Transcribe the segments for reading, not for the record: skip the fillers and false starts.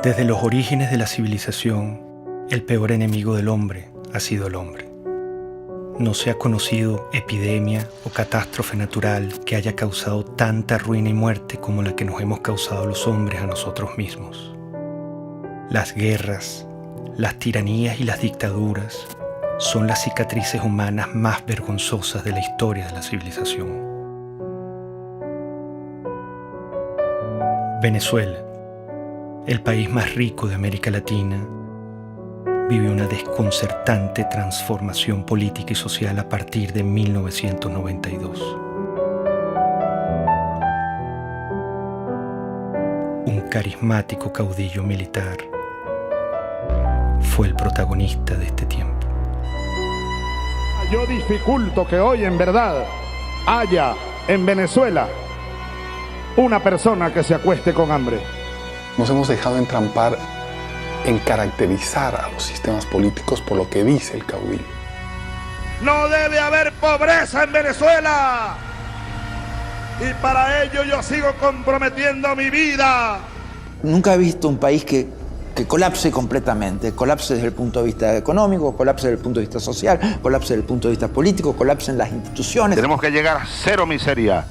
Desde los orígenes de la civilización, el peor enemigo del hombre ha sido el hombre. No se ha conocido epidemia o catástrofe natural que haya causado tanta ruina y muerte como la que nos hemos causado los hombres a nosotros mismos. Las guerras, las tiranías y las dictaduras son las cicatrices humanas más vergonzosas de la historia de la civilización. Venezuela, el país más rico de América Latina, vive una desconcertante transformación política y social a partir de 1992. Un carismático caudillo militar fue el protagonista de este tiempo. Yo dificulto que hoy en verdad haya en Venezuela una persona que se acueste con hambre. Nos hemos dejado entrampar en caracterizar a los sistemas políticos por lo que dice el caudillo. No debe haber pobreza en Venezuela. Y para ello yo sigo comprometiendo mi vida. Nunca he visto un país que colapse completamente. Colapse desde el punto de vista económico, colapse desde el punto de vista social, colapse desde el punto de vista político, colapse en las instituciones. Tenemos que llegar a cero miseria,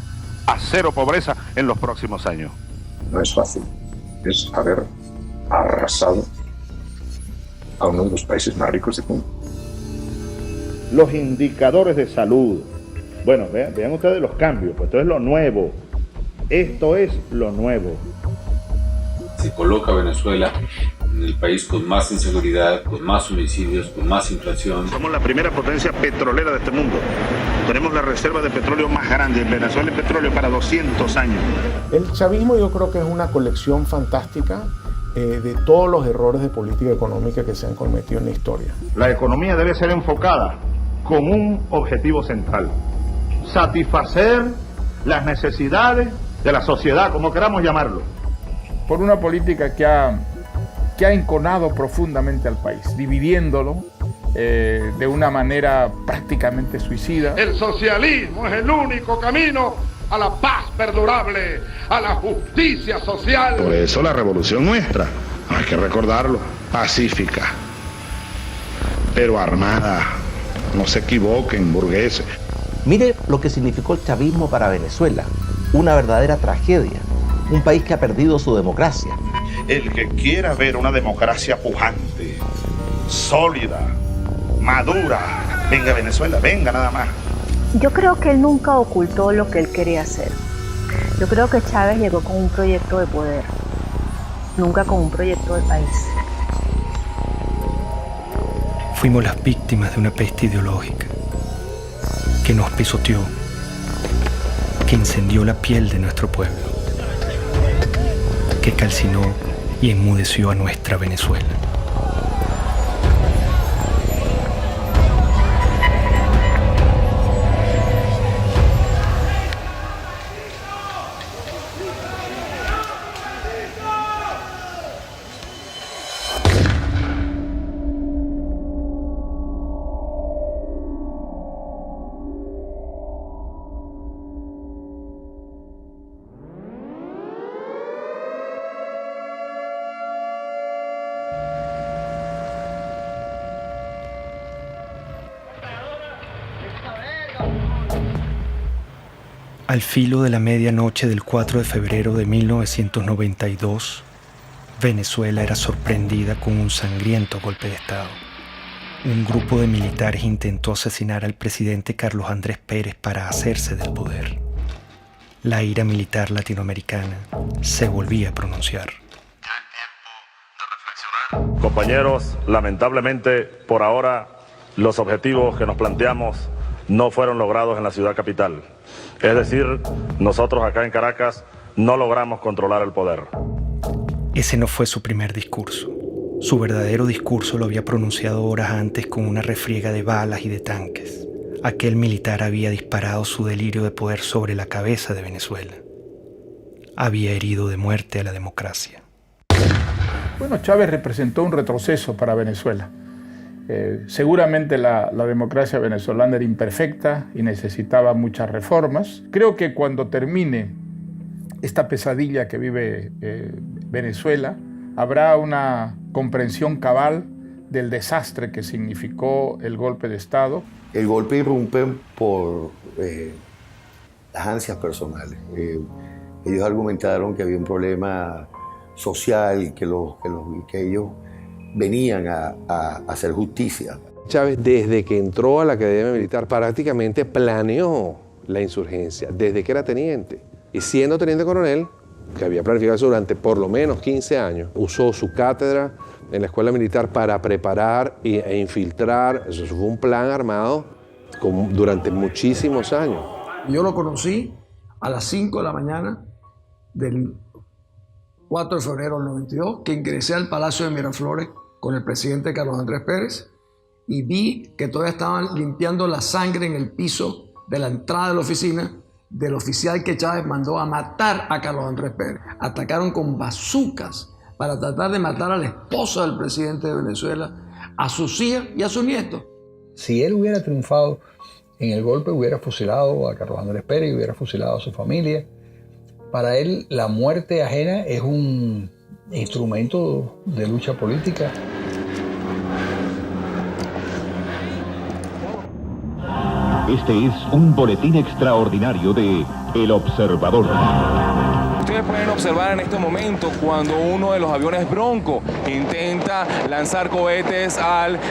a cero pobreza en los próximos años. No es fácil. Es haber arrasado a uno de los países más ricos del mundo. Los indicadores de salud. Bueno, vean ustedes los cambios, pues esto es lo nuevo. Esto es lo nuevo. Se coloca a Venezuela en el país con más inseguridad, con más homicidios, con más inflación. Somos la primera potencia petrolera de este mundo. Tenemos la reserva de petróleo más grande. En Venezuela hay petróleo para 200 años. El chavismo yo creo que es una colección fantástica de todos los errores de política económica que se han cometido en la historia. La economía debe ser enfocada con un objetivo central: satisfacer las necesidades de la sociedad, como queramos llamarlo. Por una política que ha enconado profundamente al país, dividiéndolo de una manera prácticamente suicida. El socialismo es el único camino a la paz perdurable, a la justicia social. Por eso la revolución nuestra, hay que recordarlo, pacífica, pero armada. No se equivoquen, burgueses. Mire lo que significó el chavismo para Venezuela. Una verdadera tragedia. Un país que ha perdido su democracia. El que quiera ver una democracia pujante, sólida, madura, venga a Venezuela, venga nada más. Yo creo que él nunca ocultó lo que él quería hacer. Yo creo que Chávez llegó con un proyecto de poder, nunca con un proyecto de país. Fuimos las víctimas de una peste ideológica que nos pisoteó, que incendió la piel de nuestro pueblo, que calcinó y enmudeció a nuestra Venezuela. Al filo de la medianoche del 4 de febrero de 1992, Venezuela era sorprendida con un sangriento golpe de Estado. Un grupo de militares intentó asesinar al presidente Carlos Andrés Pérez para hacerse del poder. La ira militar latinoamericana se volvía a pronunciar. Compañeros, lamentablemente, por ahora, los objetivos que nos planteamos no fueron logrados en la ciudad capital. Es decir, nosotros acá en Caracas no logramos controlar el poder. Ese no fue su primer discurso. Su verdadero discurso lo había pronunciado horas antes con una refriega de balas y de tanques. Aquel militar había disparado su delirio de poder sobre la cabeza de Venezuela. Había herido de muerte a la democracia. Bueno, Chávez representó un retroceso para Venezuela. Seguramente la democracia venezolana era imperfecta y necesitaba muchas reformas. Creo que cuando termine esta pesadilla que vive Venezuela, habrá una comprensión cabal del desastre que significó el golpe de Estado. El golpe irrumpe por las ansias personales. Ellos argumentaron que había un problema social y que ellos venían a hacer justicia. Chávez, desde que entró a la Academia Militar, prácticamente planeó la insurgencia, desde que era teniente. Y siendo teniente coronel, que había planificado eso durante por lo menos 15 años, usó su cátedra en la escuela militar para preparar e infiltrar. Eso fue un plan armado durante muchísimos años. Yo lo conocí a las 5 de la mañana del 4 de febrero del 92, que ingresé al Palacio de Miraflores con el presidente Carlos Andrés Pérez y vi que todavía estaban limpiando la sangre en el piso de la entrada de la oficina del oficial que Chávez mandó a matar a Carlos Andrés Pérez. Atacaron con bazucas para tratar de matar a la esposa del presidente de Venezuela, a sus hijas y a sus nietos. Si él hubiera triunfado en el golpe, hubiera fusilado a Carlos Andrés Pérez y hubiera fusilado a su familia. Para él, la muerte ajena es un instrumento de lucha política. Este es un boletín extraordinario de El Observador. Ustedes pueden observar en este momento cuando uno de los aviones Bronco intenta lanzar cohetes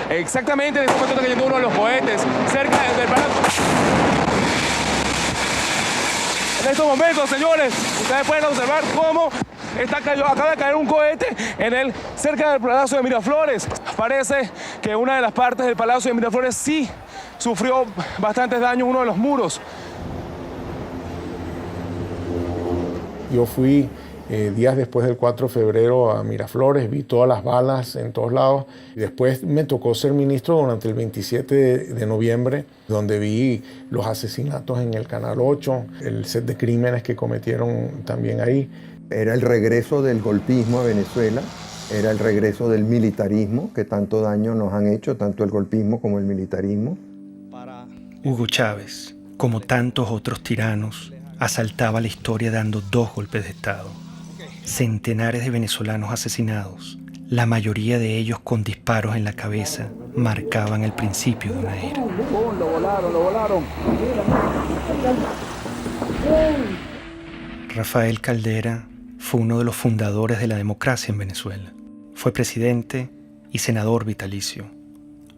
exactamente en este momento está cayendo uno de los cohetes cerca del Palacio. En estos momentos, señores, ustedes pueden observar cómo acaba de caer un cohete cerca del Palacio de Miraflores. Parece que una de las partes del Palacio de Miraflores sí sufrió bastantes daños, uno de los muros. Yo fui días después del 4 de febrero a Miraflores, vi todas las balas en todos lados. Y después me tocó ser ministro durante el 27 de noviembre, donde vi los asesinatos en el Canal 8, el set de crímenes que cometieron también ahí. Era el regreso del golpismo a Venezuela, era el regreso del militarismo, que tanto daño nos han hecho, tanto el golpismo como el militarismo. Hugo Chávez, como tantos otros tiranos, asaltaba la historia dando 2 golpes de Estado. Centenares de venezolanos asesinados, la mayoría de ellos con disparos en la cabeza, marcaban el principio de una era. Lo volaron. Rafael Caldera fue uno de los fundadores de la democracia en Venezuela. Fue presidente y senador vitalicio.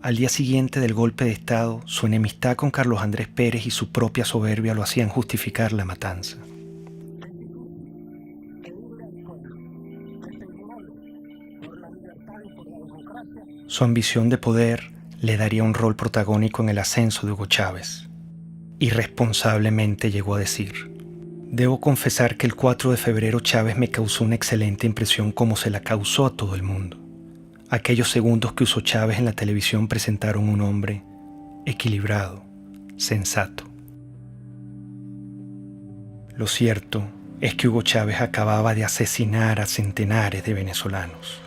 Al día siguiente del golpe de Estado, su enemistad con Carlos Andrés Pérez y su propia soberbia lo hacían justificar la matanza. Su ambición de poder le daría un rol protagónico en el ascenso de Hugo Chávez. Irresponsablemente llegó a decir: «Debo confesar que el 4 de febrero Chávez me causó una excelente impresión como se la causó a todo el mundo. Aquellos segundos que usó Chávez en la televisión presentaron un hombre equilibrado, sensato». Lo cierto es que Hugo Chávez acababa de asesinar a centenares de venezolanos.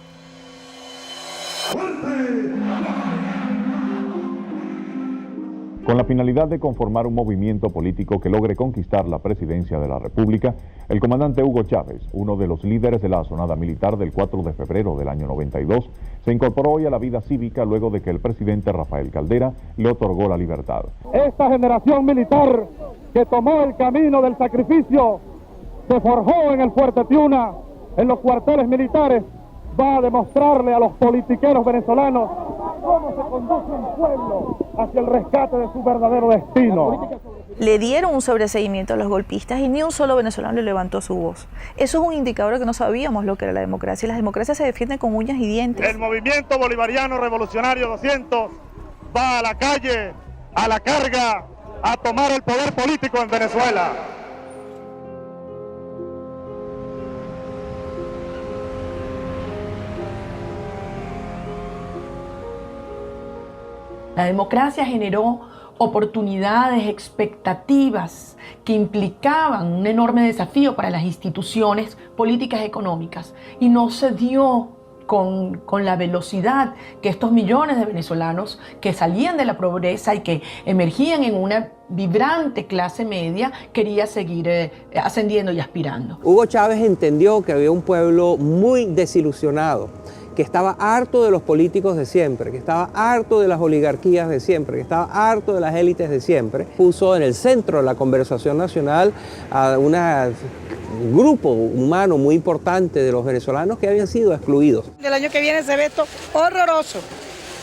Con la finalidad de conformar un movimiento político que logre conquistar la presidencia de la República, el comandante Hugo Chávez, uno de los líderes de la asonada militar del 4 de febrero del año 92, se incorporó hoy a la vida cívica luego de que el presidente Rafael Caldera le otorgó la libertad. Esta generación militar que tomó el camino del sacrificio, se forjó en el Fuerte Tiuna, en los cuarteles militares, va a demostrarle a los politiqueros venezolanos cómo se conduce un pueblo hacia el rescate de su verdadero destino. Le dieron un sobreseguimiento a los golpistas y ni un solo venezolano le levantó su voz. Eso es un indicador de que no sabíamos lo que era la democracia. Las democracias se defienden con uñas y dientes. El movimiento bolivariano revolucionario 200 va a la calle, a la carga, a tomar el poder político en Venezuela. La democracia generó oportunidades, expectativas que implicaban un enorme desafío para las instituciones políticas y económicas y no se dio con la velocidad que estos millones de venezolanos que salían de la pobreza y que emergían en una vibrante clase media quería seguir ascendiendo y aspirando. Hugo Chávez entendió que había un pueblo muy desilusionado, que estaba harto de los políticos de siempre, que estaba harto de las oligarquías de siempre, que estaba harto de las élites de siempre. Puso en el centro de la conversación nacional a un grupo humano muy importante de los venezolanos que habían sido excluidos. El año que viene se ve esto horroroso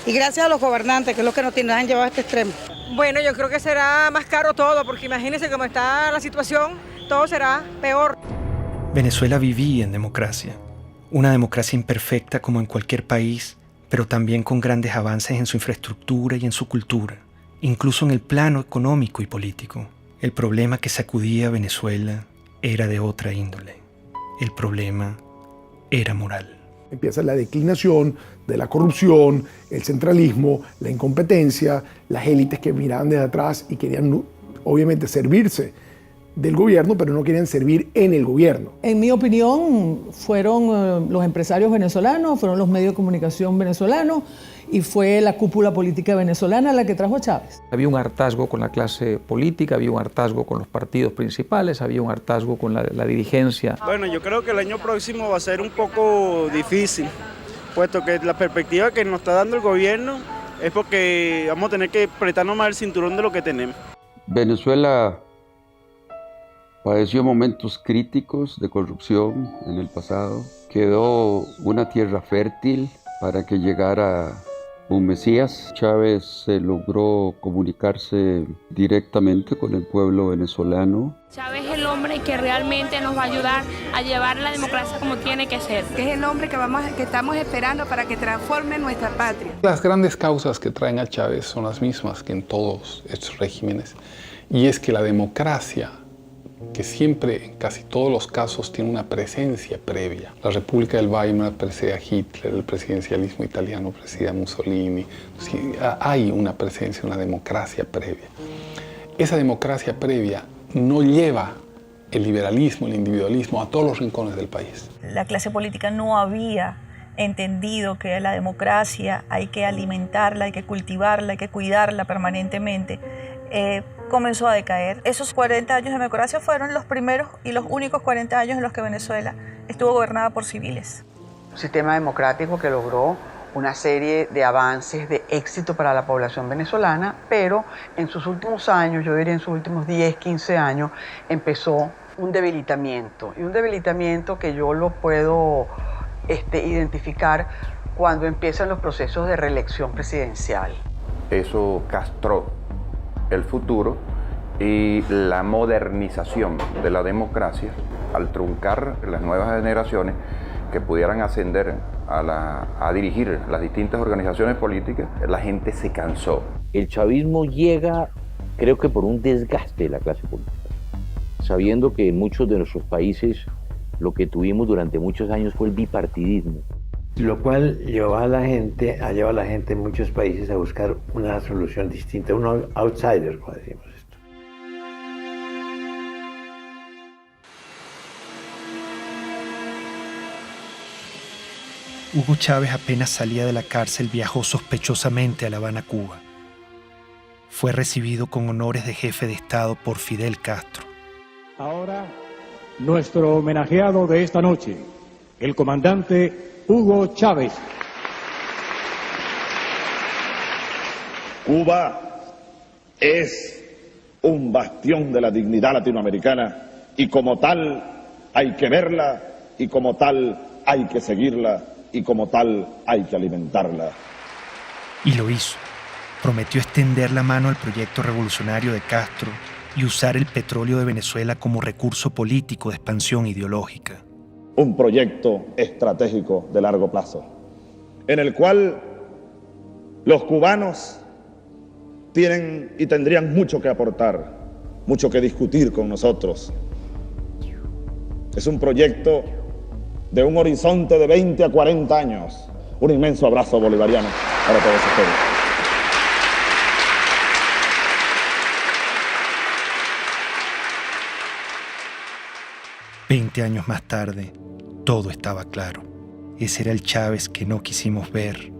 y gracias a los gobernantes, que es lo que nos han llevado a este extremo. Bueno, yo creo que será más caro todo, porque imagínense cómo está la situación, todo será peor. Venezuela vivía en democracia. Una democracia imperfecta como en cualquier país, pero también con grandes avances en su infraestructura y en su cultura, incluso en el plano económico y político. El problema que sacudía a Venezuela era de otra índole. El problema era moral. Empieza la declinación de la corrupción, el centralismo, la incompetencia, las élites que miraban desde atrás y querían obviamente servirse del gobierno, pero no querían servir en el gobierno. En mi opinión, fueron los empresarios venezolanos, fueron los medios de comunicación venezolanos y fue la cúpula política venezolana la que trajo a Chávez. Había un hartazgo con la clase política, había un hartazgo con los partidos principales, había un hartazgo con la dirigencia. Bueno, yo creo que el año próximo va a ser un poco difícil, puesto que la perspectiva que nos está dando el gobierno es porque vamos a tener que apretarnos más el cinturón de lo que tenemos. Venezuela padeció momentos críticos de corrupción en el pasado. Quedó una tierra fértil para que llegara un Mesías. Chávez logró comunicarse directamente con el pueblo venezolano. Chávez es el hombre que realmente nos va a ayudar a llevar la democracia como tiene que ser. Que es el hombre que estamos esperando para que transforme nuestra patria. Las grandes causas que traen a Chávez son las mismas que en todos estos regímenes. Y es que la democracia, que siempre, en casi todos los casos, tiene una presencia previa. La República del Weimar precede a Hitler, el presidencialismo italiano precede a Mussolini. Sí, hay una presencia, una democracia previa. Esa democracia previa no lleva el liberalismo, el individualismo a todos los rincones del país. La clase política no había entendido que la democracia hay que alimentarla, hay que cultivarla, hay que cuidarla permanentemente. Comenzó a decaer. Esos 40 años de democracia fueron los primeros y los únicos 40 años en los que Venezuela estuvo gobernada por civiles. Un sistema democrático que logró una serie de avances de éxito para la población venezolana, pero en sus últimos años, yo diría en sus últimos 10, 15 años, empezó un debilitamiento. Y un debilitamiento que yo lo puedo identificar cuando empiezan los procesos de reelección presidencial. Eso castró el futuro y la modernización de la democracia al truncar las nuevas generaciones que pudieran ascender a dirigir las distintas organizaciones políticas. La gente se cansó. El chavismo llega, creo que por un desgaste de la clase política, sabiendo que en muchos de nuestros países lo que tuvimos durante muchos años fue el bipartidismo. Lo cual llevó a la gente en muchos países a buscar una solución distinta, un outsider, como decimos esto. Hugo Chávez apenas salía de la cárcel viajó sospechosamente a La Habana, Cuba. Fue recibido con honores de jefe de Estado por Fidel Castro. Ahora, nuestro homenajeado de esta noche, el comandante Hugo Chávez. Cuba es un bastión de la dignidad latinoamericana y como tal hay que verla y como tal hay que seguirla y como tal hay que alimentarla. Y lo hizo. Prometió extender la mano al proyecto revolucionario de Castro y usar el petróleo de Venezuela como recurso político de expansión ideológica. Un proyecto estratégico de largo plazo, en el cual los cubanos tienen y tendrían mucho que aportar, mucho que discutir con nosotros. Es un proyecto de un horizonte de 20 a 40 años. Un inmenso abrazo bolivariano para todos ustedes. «20 años más tarde, todo estaba claro. Ese era el Chávez que no quisimos ver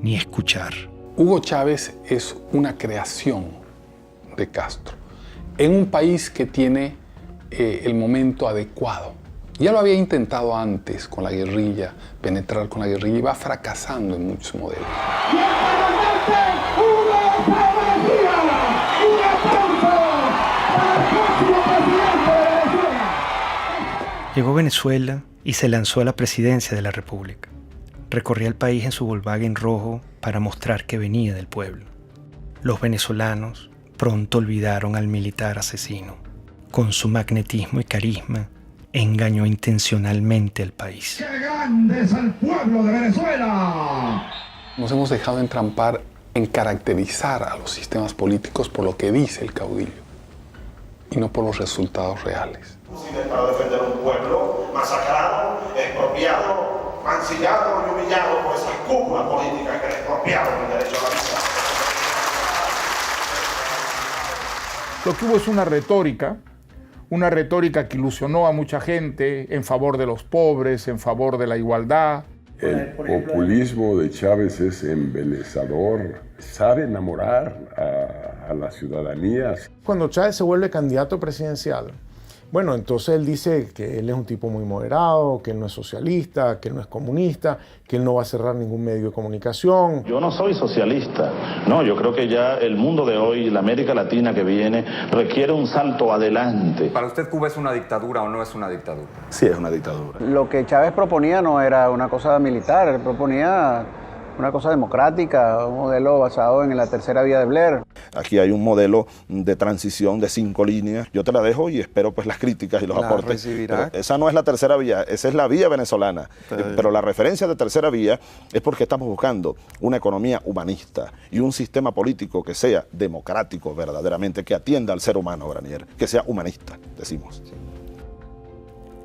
ni escuchar. Hugo Chávez es una creación de Castro en un país que tiene el momento adecuado. Ya lo había intentado antes con la guerrilla, penetrar con la guerrilla, y va fracasando en muchos modelos. Llegó a Venezuela y se lanzó a la presidencia de la República. Recorría el país en su Volkswagen rojo para mostrar que venía del pueblo. Los venezolanos pronto olvidaron al militar asesino. Con su magnetismo y carisma, engañó intencionalmente al país. ¡Qué grande es el pueblo de Venezuela! Nos hemos dejado entrampar en caracterizar a los sistemas políticos por lo que dice el caudillo y no por los resultados reales. Para defender un pueblo masacrado, expropiado, mancillado y humillado por esas cúpulas políticas que expropiaron el derecho a la vida. Lo que hubo es una retórica que ilusionó a mucha gente en favor de los pobres, en favor de la igualdad. El populismo de Chávez es embelezador, sabe enamorar a la ciudadanía. Cuando Chávez se vuelve candidato presidencial, bueno, entonces él dice que él es un tipo muy moderado, que él no es socialista, que él no es comunista, que él no va a cerrar ningún medio de comunicación. Yo no soy socialista, no, yo creo que ya el mundo de hoy, la América Latina que viene, requiere un salto adelante. ¿Para usted Cuba es una dictadura o no es una dictadura? Sí, es una dictadura. Lo que Chávez proponía no era una cosa militar, él proponía una cosa democrática, un modelo basado en la tercera vía de Blair. Aquí hay un modelo de transición de 5 líneas. Yo te la dejo y espero pues las críticas y los aportes. Esa no es la tercera vía, esa es la vía venezolana. Pero la referencia de tercera vía es porque estamos buscando una economía humanista y un sistema político que sea democrático verdaderamente, que atienda al ser humano, Granier, que sea humanista, decimos.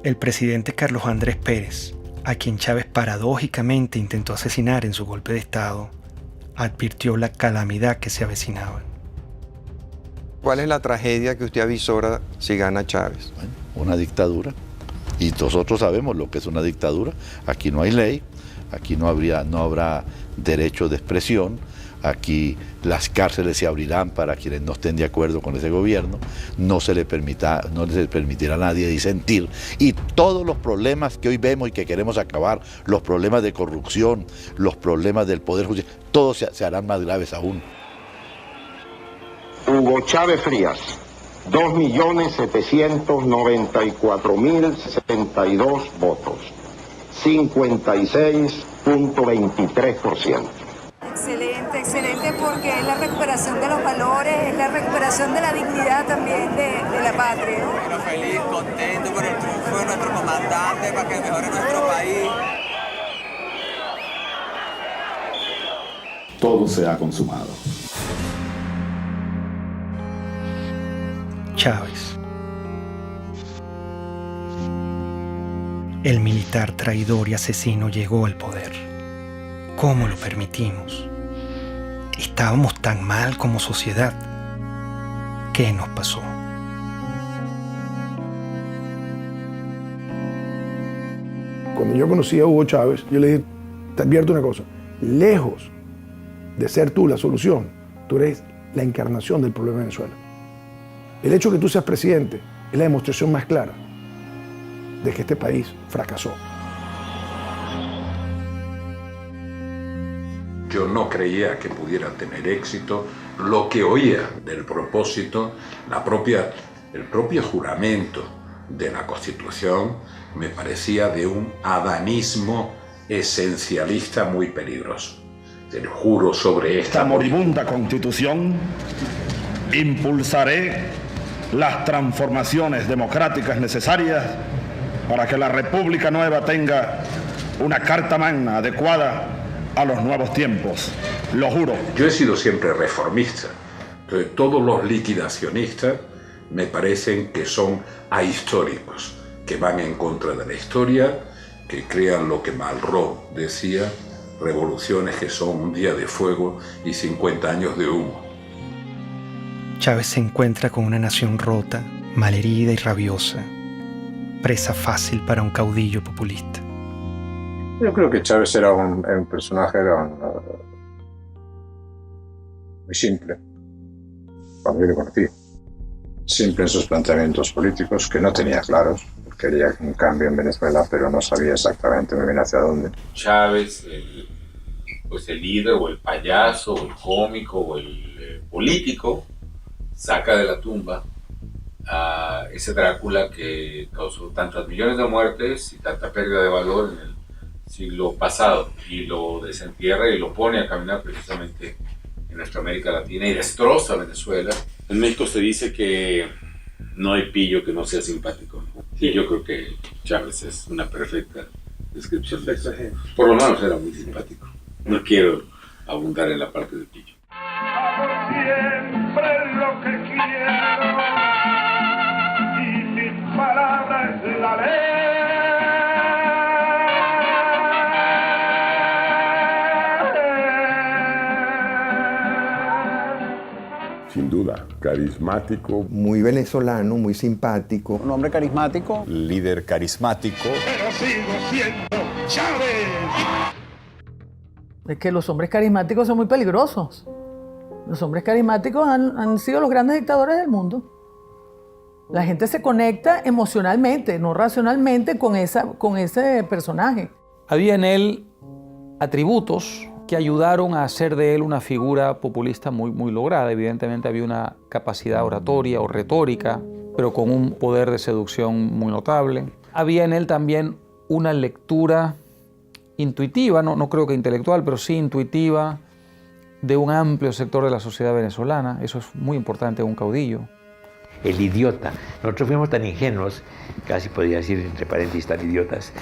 El presidente Carlos Andrés Pérez, a quien Chávez paradójicamente intentó asesinar en su golpe de Estado, advirtió la calamidad que se avecinaba. ¿Cuál es la tragedia que usted avisora si gana Chávez? Bueno, una dictadura. Y nosotros sabemos lo que es una dictadura. Aquí no hay ley, aquí no habrá derecho de expresión, aquí las cárceles se abrirán para quienes no estén de acuerdo con ese gobierno, no se le permitirá a nadie disentir, y todos los problemas que hoy vemos y que queremos acabar, los problemas de corrupción, los problemas del poder judicial, todos se harán más graves aún. Hugo Chávez Frías, 2.794.062 votos, 56.23%. Excelente, excelente, porque es la recuperación de los valores, es la recuperación de la dignidad también de la patria. Bueno, feliz, contento por el triunfo de nuestro comandante para que mejore nuestro país. Todo se ha consumado. Chávez. El militar traidor y asesino llegó al poder. ¿Cómo lo permitimos? ¿Estábamos tan mal como sociedad? ¿Qué nos pasó? Cuando yo conocí a Hugo Chávez, yo le dije, te advierto una cosa, lejos de ser tú la solución, tú eres la encarnación del problema de Venezuela. El hecho de que tú seas presidente es la demostración más clara de que este país fracasó. Yo no creía que pudiera tener éxito. Lo que oía del propósito, el propio juramento de la Constitución, me parecía de un adanismo esencialista muy peligroso. Te lo juro sobre esta moribunda Constitución, impulsaré las transformaciones democráticas necesarias para que la República Nueva tenga una carta magna adecuada a los nuevos tiempos, lo juro. Yo he sido siempre reformista, entonces todos los liquidacionistas me parecen que son ahistóricos, que van en contra de la historia, que crean lo que Malraux decía, revoluciones que son un día de fuego y 50 años de humo. Chávez se encuentra con una nación rota, malherida y rabiosa, presa fácil para un caudillo populista. Yo creo que Chávez era un personaje muy simple, cuando yo lo conocí. Simple en sus planteamientos políticos, que no tenía claros. Quería un cambio en Venezuela, pero no sabía exactamente muy bien hacia dónde. Chávez, el líder o el payaso o el cómico o el político saca de la tumba a ese Drácula que causó tantas millones de muertes y tanta pérdida de valor en el siglo pasado, y lo desentierra y lo pone a caminar precisamente en nuestra América Latina y destroza Venezuela. En México se dice que no hay pillo que no sea simpático. Y yo creo que Chávez es una perfecta descripción de eso. Por lo menos era muy simpático. No quiero abundar en la parte de pillo. Siempre lo que quiero y mis palabras es la ley. Sin duda, carismático. Muy venezolano, muy simpático. Un hombre carismático. Líder carismático. Pero sigo siendo Chávez. Es que los hombres carismáticos son muy peligrosos. Los hombres carismáticos han sido los grandes dictadores del mundo. La gente se conecta emocionalmente, no racionalmente, con ese personaje. Había en él atributos que ayudaron a hacer de él una figura populista muy lograda. Evidentemente había una capacidad oratoria o retórica, pero con un poder de seducción muy notable. Había en él también una lectura intuitiva, no creo que intelectual, pero sí intuitiva, de un amplio sector de la sociedad venezolana. Eso es muy importante en un caudillo. El idiota. Nosotros fuimos tan ingenuos, casi podría decir entre paréntesis tan idiotas,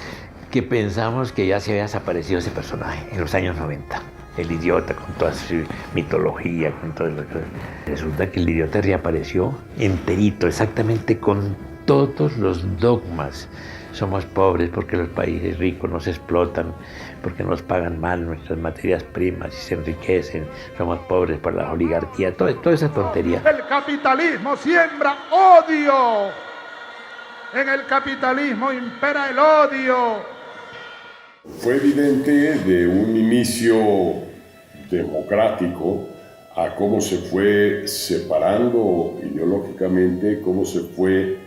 que pensamos que ya se había desaparecido ese personaje en los años 90. El idiota, con toda su mitología, con todo lo que... Resulta que el idiota reapareció enterito, exactamente con todos los dogmas. Somos pobres porque los países ricos nos explotan, porque nos pagan mal nuestras materias primas y se enriquecen. Somos pobres por la oligarquía, toda esa tontería. El capitalismo siembra odio. En el capitalismo impera el odio. Fue evidente de un inicio democrático a cómo se fue separando ideológicamente, cómo se fue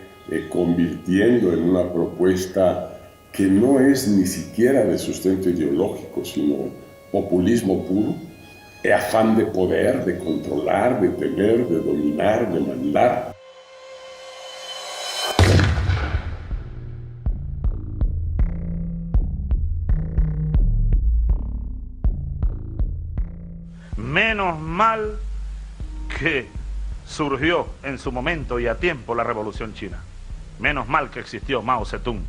convirtiendo en una propuesta que no es ni siquiera de sustento ideológico, sino populismo puro, afán de poder, de controlar, de tener, de dominar, de mandar. Menos mal que surgió en su momento y a tiempo la Revolución China. Menos mal que existió Mao Zedong.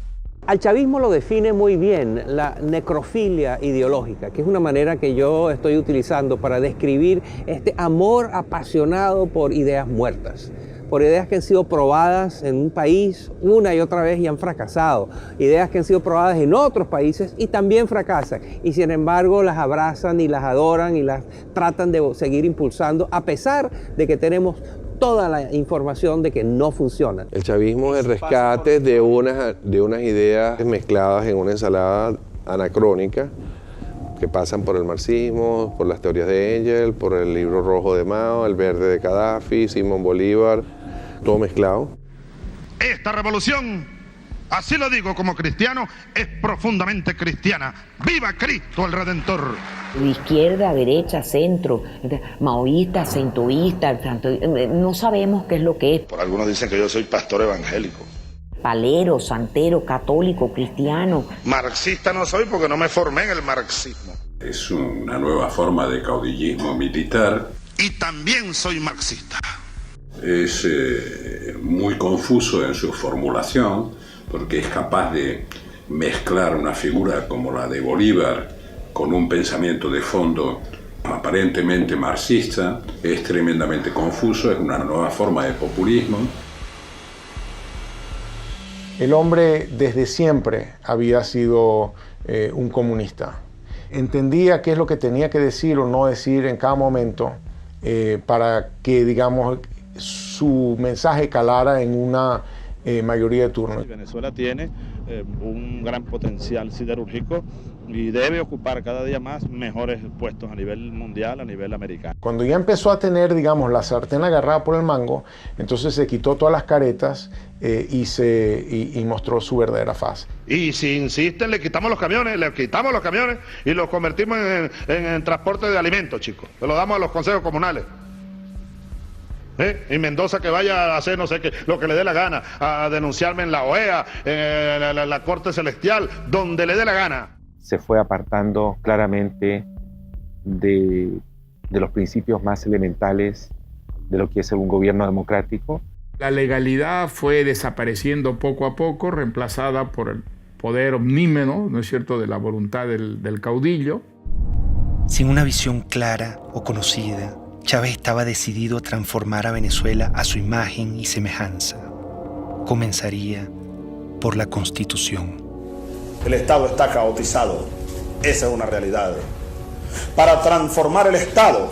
Al chavismo lo define muy bien la necrofilia ideológica, que es una manera que yo estoy utilizando para describir este amor apasionado por ideas muertas, por ideas que han sido probadas en un país una y otra vez y han fracasado, ideas que han sido probadas en otros países y también fracasan, y sin embargo las abrazan y las adoran y las tratan de seguir impulsando a pesar de que tenemos toda la información de que no funciona. El chavismo es el rescate de unas ideas mezcladas en una ensalada anacrónica que pasan por el marxismo, por las teorías de Engels, por el libro rojo de Mao, el verde de Gaddafi, Simón Bolívar, todo mezclado. Esta revolución, así lo digo como cristiano, es profundamente cristiana. ¡Viva Cristo el Redentor! De izquierda, derecha, centro, maoísta, centoísta, no sabemos qué es lo que es. Por algunos dicen que yo soy pastor evangélico. Palero, santero, católico, cristiano. Marxista no soy porque no me formé en el marxismo. Es una nueva forma de caudillismo militar. Y también soy marxista. Es muy confuso en su formulación porque es capaz de mezclar una figura como la de Bolívar con un pensamiento de fondo aparentemente marxista. Es tremendamente confuso, es una nueva forma de populismo. El hombre desde siempre había sido un comunista. Entendía qué es lo que tenía que decir o no decir en cada momento para que, digamos, su mensaje calara en una mayoría de turnos. Venezuela tiene un gran potencial siderúrgico y debe ocupar cada día más mejores puestos a nivel mundial, a nivel americano. Cuando ya empezó a tener, digamos, la sartén agarrada por el mango, entonces se quitó todas las caretas y mostró su verdadera faz. Y si insisten, le quitamos los camiones y los convertimos en transporte de alimentos, chicos. Se lo damos a los consejos comunales. Y Mendoza que vaya a hacer no sé qué, lo que le dé la gana, a denunciarme en la OEA, en la Corte Celestial, donde le dé la gana. Se fue apartando claramente de los principios más elementales de lo que es un gobierno democrático. La legalidad fue desapareciendo poco a poco, reemplazada por el poder omnímodo, ¿no es cierto?, de la voluntad del caudillo. Sin una visión clara o conocida, Chávez estaba decidido a transformar a Venezuela a su imagen y semejanza. Comenzaría por la Constitución. El Estado está caotizado. Esa es una realidad. Para transformar el Estado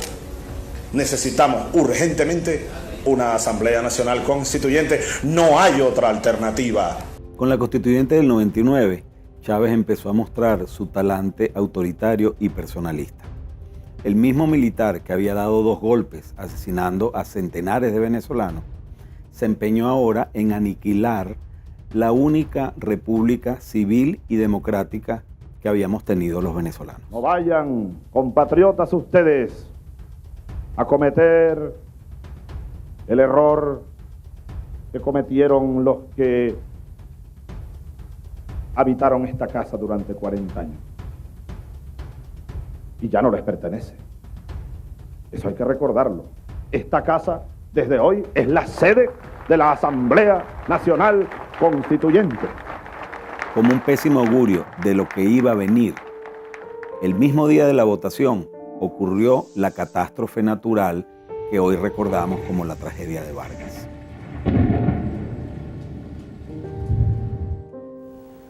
necesitamos urgentemente una Asamblea Nacional Constituyente. No hay otra alternativa. Con la Constituyente del 99, Chávez empezó a mostrar su talante autoritario y personalista. El mismo militar que había dado 2 golpes asesinando a centenares de venezolanos, se empeñó ahora en aniquilar la única república civil y democrática que habíamos tenido los venezolanos. No vayan, compatriotas, ustedes a cometer el error que cometieron los que habitaron esta casa durante 40 años. Y ya no les pertenece. Eso hay que recordarlo. Esta casa, desde hoy, es la sede de la Asamblea Nacional Constituyente. Como un pésimo augurio de lo que iba a venir, el mismo día de la votación ocurrió la catástrofe natural que hoy recordamos como la tragedia de Vargas.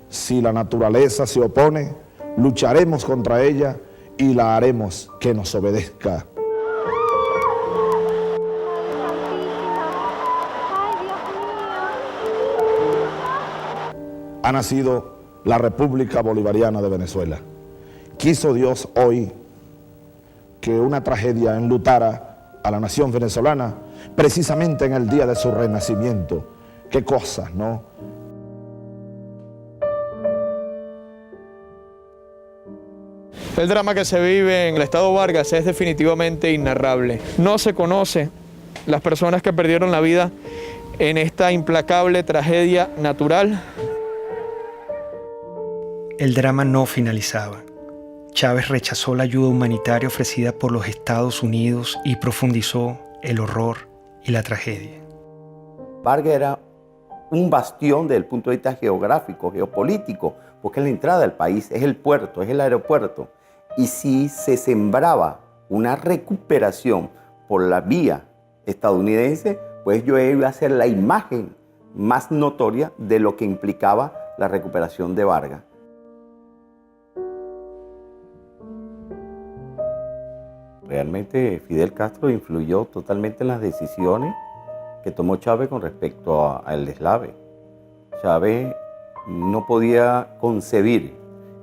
Si la naturaleza se opone, lucharemos contra ella y la haremos que nos obedezca. Ha nacido la República Bolivariana de Venezuela. Quiso Dios hoy que una tragedia enlutara a la nación venezolana precisamente en el día de su renacimiento. Qué cosas, ¿no? El drama que se vive en el estado Vargas es definitivamente inarrable. No se conoce las personas que perdieron la vida en esta implacable tragedia natural. El drama no finalizaba. Chávez rechazó la ayuda humanitaria ofrecida por los Estados Unidos y profundizó el horror y la tragedia. Vargas era un bastión desde el punto de vista geográfico, geopolítico, porque es la entrada del país, es el puerto, es el aeropuerto. Y si se sembraba una recuperación por la vía estadounidense, pues yo iba a ser la imagen más notoria de lo que implicaba la recuperación de Vargas. Realmente Fidel Castro influyó totalmente en las decisiones que tomó Chávez con respecto al deslave. Chávez no podía concebir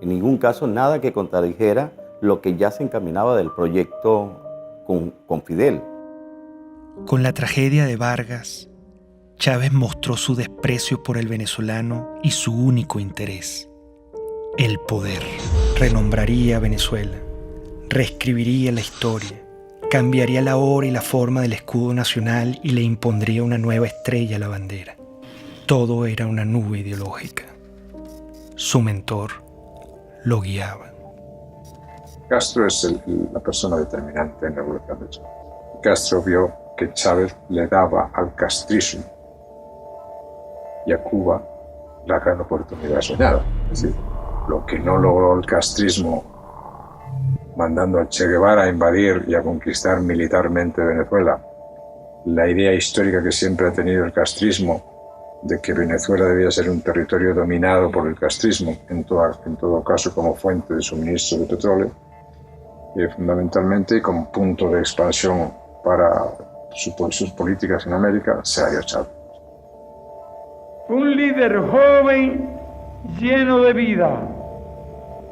en ningún caso nada que contradijera lo que ya se encaminaba del proyecto con Fidel. Con la tragedia de Vargas, Chávez mostró su desprecio por el venezolano y su único interés, el poder. Renombraría a Venezuela, reescribiría la historia, cambiaría la hora y la forma del escudo nacional y le impondría una nueva estrella a la bandera. Todo era una nube ideológica. Su mentor lo guiaba. Castro es la persona determinante en la revolución de Chávez. Castro vio que Chávez le daba al castrismo y a Cuba la gran oportunidad soñada. Es decir, lo que no logró el castrismo mandando a Che Guevara a invadir y a conquistar militarmente Venezuela, la idea histórica que siempre ha tenido el castrismo de que Venezuela debía ser un territorio dominado por el castrismo, en todo caso como fuente de suministro de petróleo, y fundamentalmente como punto de expansión para sus políticas en América, se haya echado. Un líder joven lleno de vida,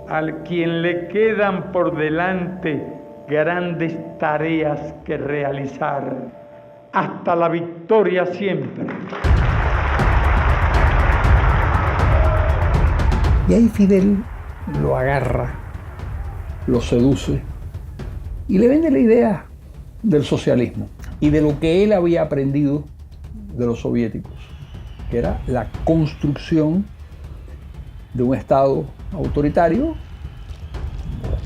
al quien le quedan por delante grandes tareas que realizar, hasta la victoria siempre. Y ahí Fidel lo agarra, lo seduce y le vende la idea del socialismo y de lo que él había aprendido de los soviéticos, que era la construcción de un Estado autoritario,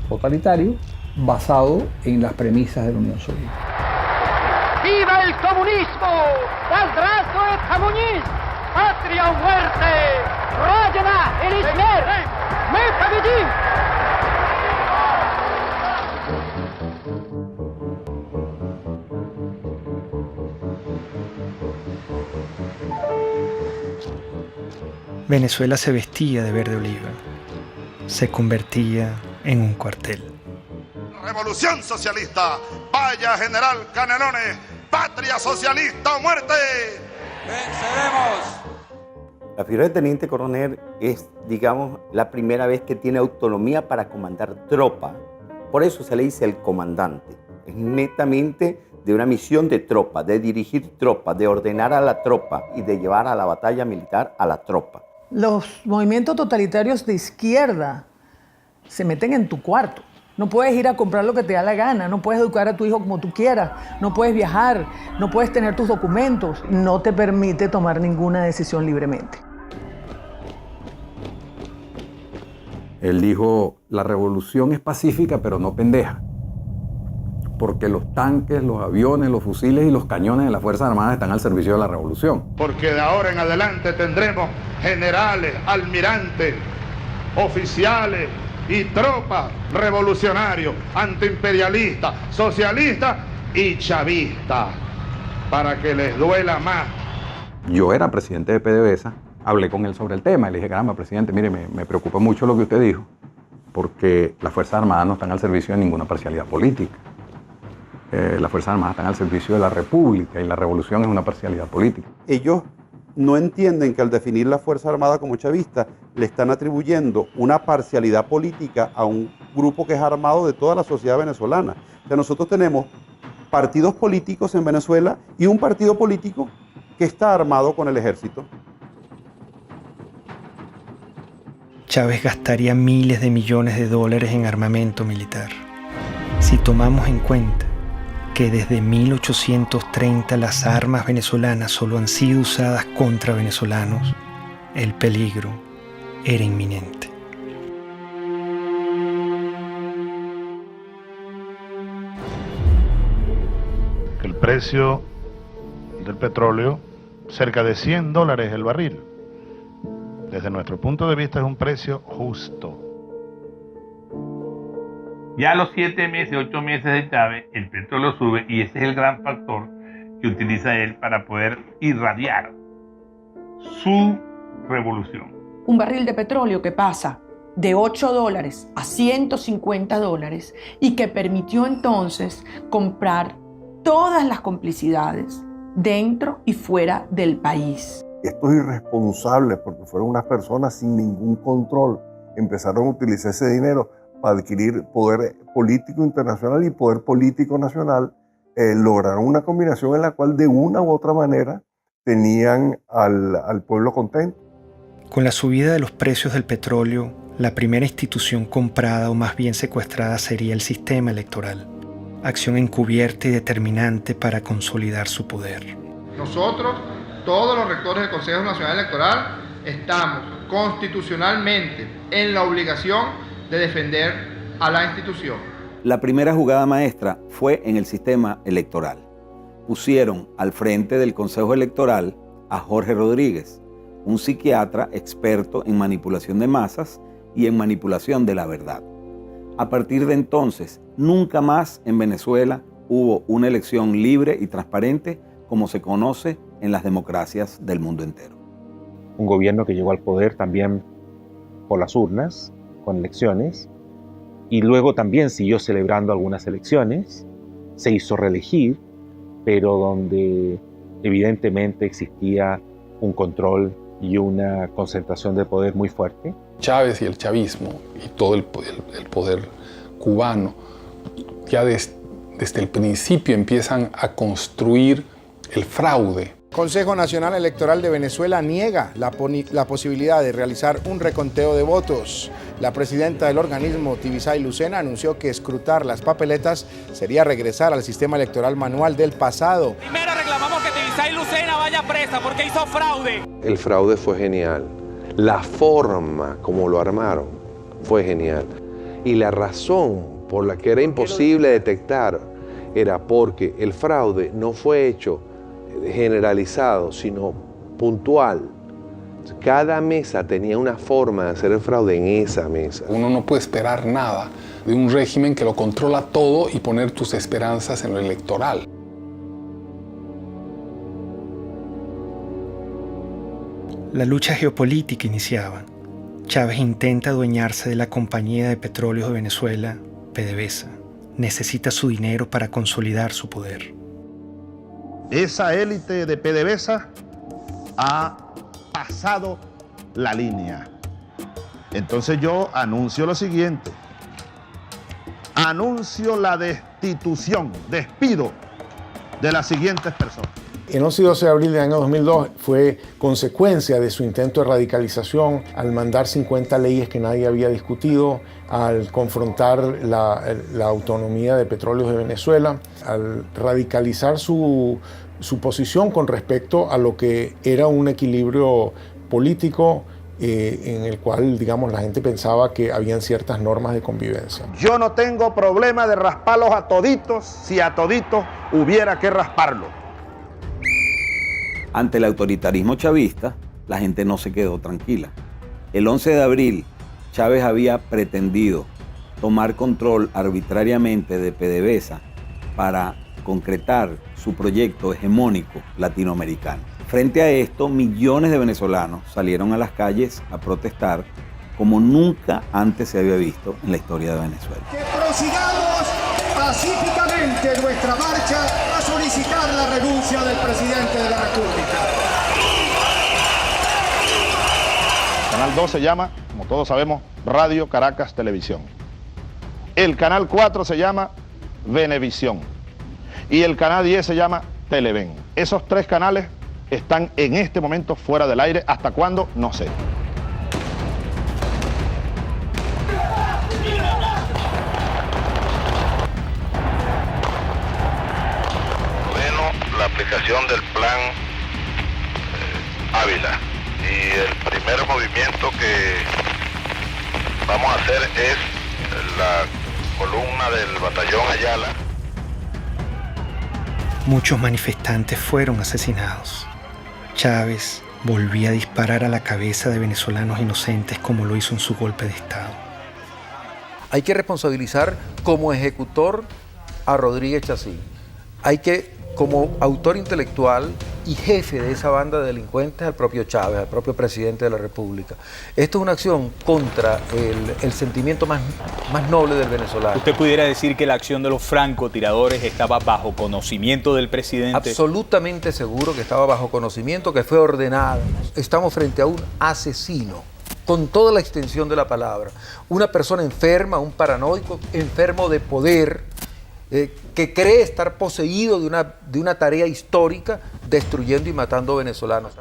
totalitario, basado en las premisas de la Unión Soviética. ¡Viva el comunismo! ¡Здравствует коммунизм! ¡Patria o muerte! ¡Родина или смерть! ¡Мы победим! Venezuela se vestía de verde oliva, se convertía en un cuartel. Revolución socialista, vaya General Canelones, patria socialista o muerte. ¡Venceremos! La figura de teniente coronel es, digamos, la primera vez que tiene autonomía para comandar tropa. Por eso se le dice el comandante. Es netamente de una misión de tropa, de dirigir tropa, de ordenar a la tropa y de llevar a la batalla militar a la tropa. Los movimientos totalitarios de izquierda se meten en tu cuarto. No puedes ir a comprar lo que te da la gana, no puedes educar a tu hijo como tú quieras, no puedes viajar, no puedes tener tus documentos, no te permite tomar ninguna decisión libremente. Él dijo, la revolución es pacífica pero no pendeja, porque los tanques, los aviones, los fusiles y los cañones de las Fuerzas Armadas están al servicio de la revolución. Porque de ahora en adelante tendremos generales, almirantes, oficiales y tropas revolucionarios, antiimperialistas, socialistas y chavistas, para que les duela más. Yo era presidente de PDVSA, hablé con él sobre el tema y le dije, caramba, presidente, mire, me preocupa mucho lo que usted dijo, porque las Fuerzas Armadas no están al servicio de ninguna parcialidad política. Las Fuerzas Armadas están al servicio de la República y la revolución es una parcialidad política. Ellos no entienden que al definir la Fuerza Armada como chavista le están atribuyendo una parcialidad política a un grupo que es armado de toda la sociedad venezolana. O sea, nosotros tenemos partidos políticos en Venezuela y un partido político que está armado con el ejército. Chávez gastaría miles de millones de dólares en armamento militar. Si tomamos en cuenta que desde 1830 las armas venezolanas solo han sido usadas contra venezolanos, el peligro era inminente. El precio del petróleo, cerca de $100 el barril. Desde nuestro punto de vista es un precio justo. Ya a los 7 meses, 8 meses de Chávez, el petróleo sube y ese es el gran factor que utiliza él para poder irradiar su revolución. Un barril de petróleo que pasa de $8 a $150 y que permitió entonces comprar todas las complicidades dentro y fuera del país. Estos irresponsables, porque fueron unas personas sin ningún control, empezaron a utilizar ese dinero para adquirir poder político internacional y poder político nacional, lograron una combinación en la cual de una u otra manera tenían al pueblo contento. Con la subida de los precios del petróleo, la primera institución comprada o más bien secuestrada sería el sistema electoral, acción encubierta y determinante para consolidar su poder. Nosotros, todos los rectores del Consejo Nacional Electoral, estamos constitucionalmente en la obligación de defender a la institución. La primera jugada maestra fue en el sistema electoral. Pusieron al frente del Consejo Electoral a Jorge Rodríguez, un psiquiatra experto en manipulación de masas y en manipulación de la verdad. A partir de entonces, nunca más en Venezuela hubo una elección libre y transparente como se conoce en las democracias del mundo entero. Un gobierno que llegó al poder también por las urnas, con elecciones, y luego también siguió celebrando algunas elecciones, se hizo reelegir, pero donde evidentemente existía un control y una concentración de poder muy fuerte. Chávez y el chavismo y todo el poder cubano ya desde el principio empiezan a construir el fraude. Consejo Nacional Electoral de Venezuela niega la posibilidad de realizar un reconteo de votos. La presidenta del organismo, Tibisay Lucena, anunció que escrutar las papeletas sería regresar al sistema electoral manual del pasado. Primero reclamamos que Tibisay Lucena vaya presa porque hizo fraude. El fraude fue genial. La forma como lo armaron fue genial. Y la razón por la que era imposible detectar era porque el fraude no fue hecho generalizado, sino puntual. Cada mesa tenía una forma de hacer el fraude en esa mesa. Uno no puede esperar nada de un régimen que lo controla todo y poner tus esperanzas en lo electoral. La lucha geopolítica iniciaba. Chávez intenta adueñarse de la Compañía de Petróleos de Venezuela, PDVSA. Necesita su dinero para consolidar su poder. Esa élite de PDVSA ha pasado la línea. Entonces yo anuncio lo siguiente. Anuncio la destitución, despido de las siguientes personas. El 11 y 12 de abril del año 2002 fue consecuencia de su intento de radicalización al mandar 50 leyes que nadie había discutido, al confrontar la autonomía de Petróleos de Venezuela, al radicalizar su posición con respecto a lo que era un equilibrio político en el cual, digamos, la gente pensaba que habían ciertas normas de convivencia. Yo no tengo problema de rasparlos a toditos si a toditos hubiera que rasparlo. Ante el autoritarismo chavista, la gente no se quedó tranquila. El 11 de abril, Chávez había pretendido tomar control arbitrariamente de PDVSA para concretar su proyecto hegemónico latinoamericano. Frente a esto, millones de venezolanos salieron a las calles a protestar como nunca antes se había visto en la historia de Venezuela. Que prosigamos pacíficamente nuestra marcha a solicitar la renuncia del presidente de la República. El canal 2 se llama, como todos sabemos, Radio Caracas Televisión. El canal 4 se llama Venevisión. Y el canal 10 se llama Televen. Esos tres canales están en este momento fuera del aire. ¿Hasta cuándo? No sé. La aplicación del plan Ávila. Y el primer movimiento que vamos a hacer es la columna del batallón Ayala. Muchos manifestantes fueron asesinados. Chávez volvía a disparar a la cabeza de venezolanos inocentes como lo hizo en su golpe de Estado. Hay que responsabilizar como ejecutor a Rodríguez Chacín. Hay que, como autor intelectual y jefe de esa banda de delincuentes, al propio Chávez, al propio presidente de la República. Esto es una acción contra el sentimiento más noble del venezolano. ¿Usted pudiera decir que la acción de los francotiradores estaba bajo conocimiento del presidente? Absolutamente seguro que estaba bajo conocimiento, que fue ordenada. Estamos frente a un asesino, con toda la extensión de la palabra. Una persona enferma, un paranoico, enfermo de poder, que cree estar poseído de una tarea histórica, destruyendo y matando venezolanos.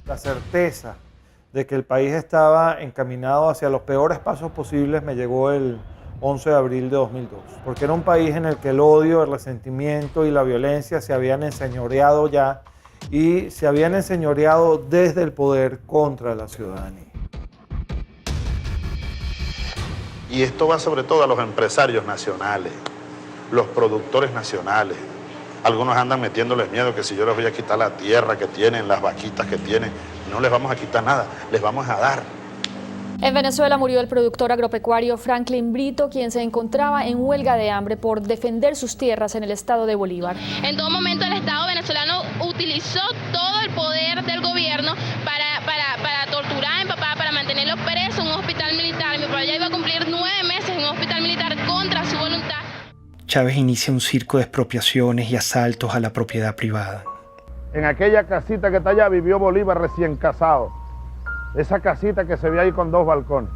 La certeza de que el país estaba encaminado hacia los peores pasos posibles me llegó el 11 de abril de 2002, porque era un país en el que el odio, el resentimiento y la violencia se habían enseñoreado ya, y se habían enseñoreado desde el poder contra la ciudadanía. Y esto va sobre todo a los empresarios nacionales, los productores nacionales. Algunos andan metiéndoles miedo que si yo les voy a quitar la tierra que tienen, las vaquitas que tienen, no les vamos a quitar nada, les vamos a dar. En Venezuela murió el productor agropecuario Franklin Brito, quien se encontraba en huelga de hambre por defender sus tierras en el estado de Bolívar. En todo momento el Estado venezolano utilizó todo el poder del gobierno para torturar a mi papá, para mantenerlo preso en un hospital militar. Mi papá ya iba a cumplir 9 meses en un hospital militar contra su voluntad. Chávez inicia un circo de expropiaciones y asaltos a la propiedad privada. En aquella casita que está allá vivió Bolívar recién casado. Esa casita que se ve ahí con 2 balcones.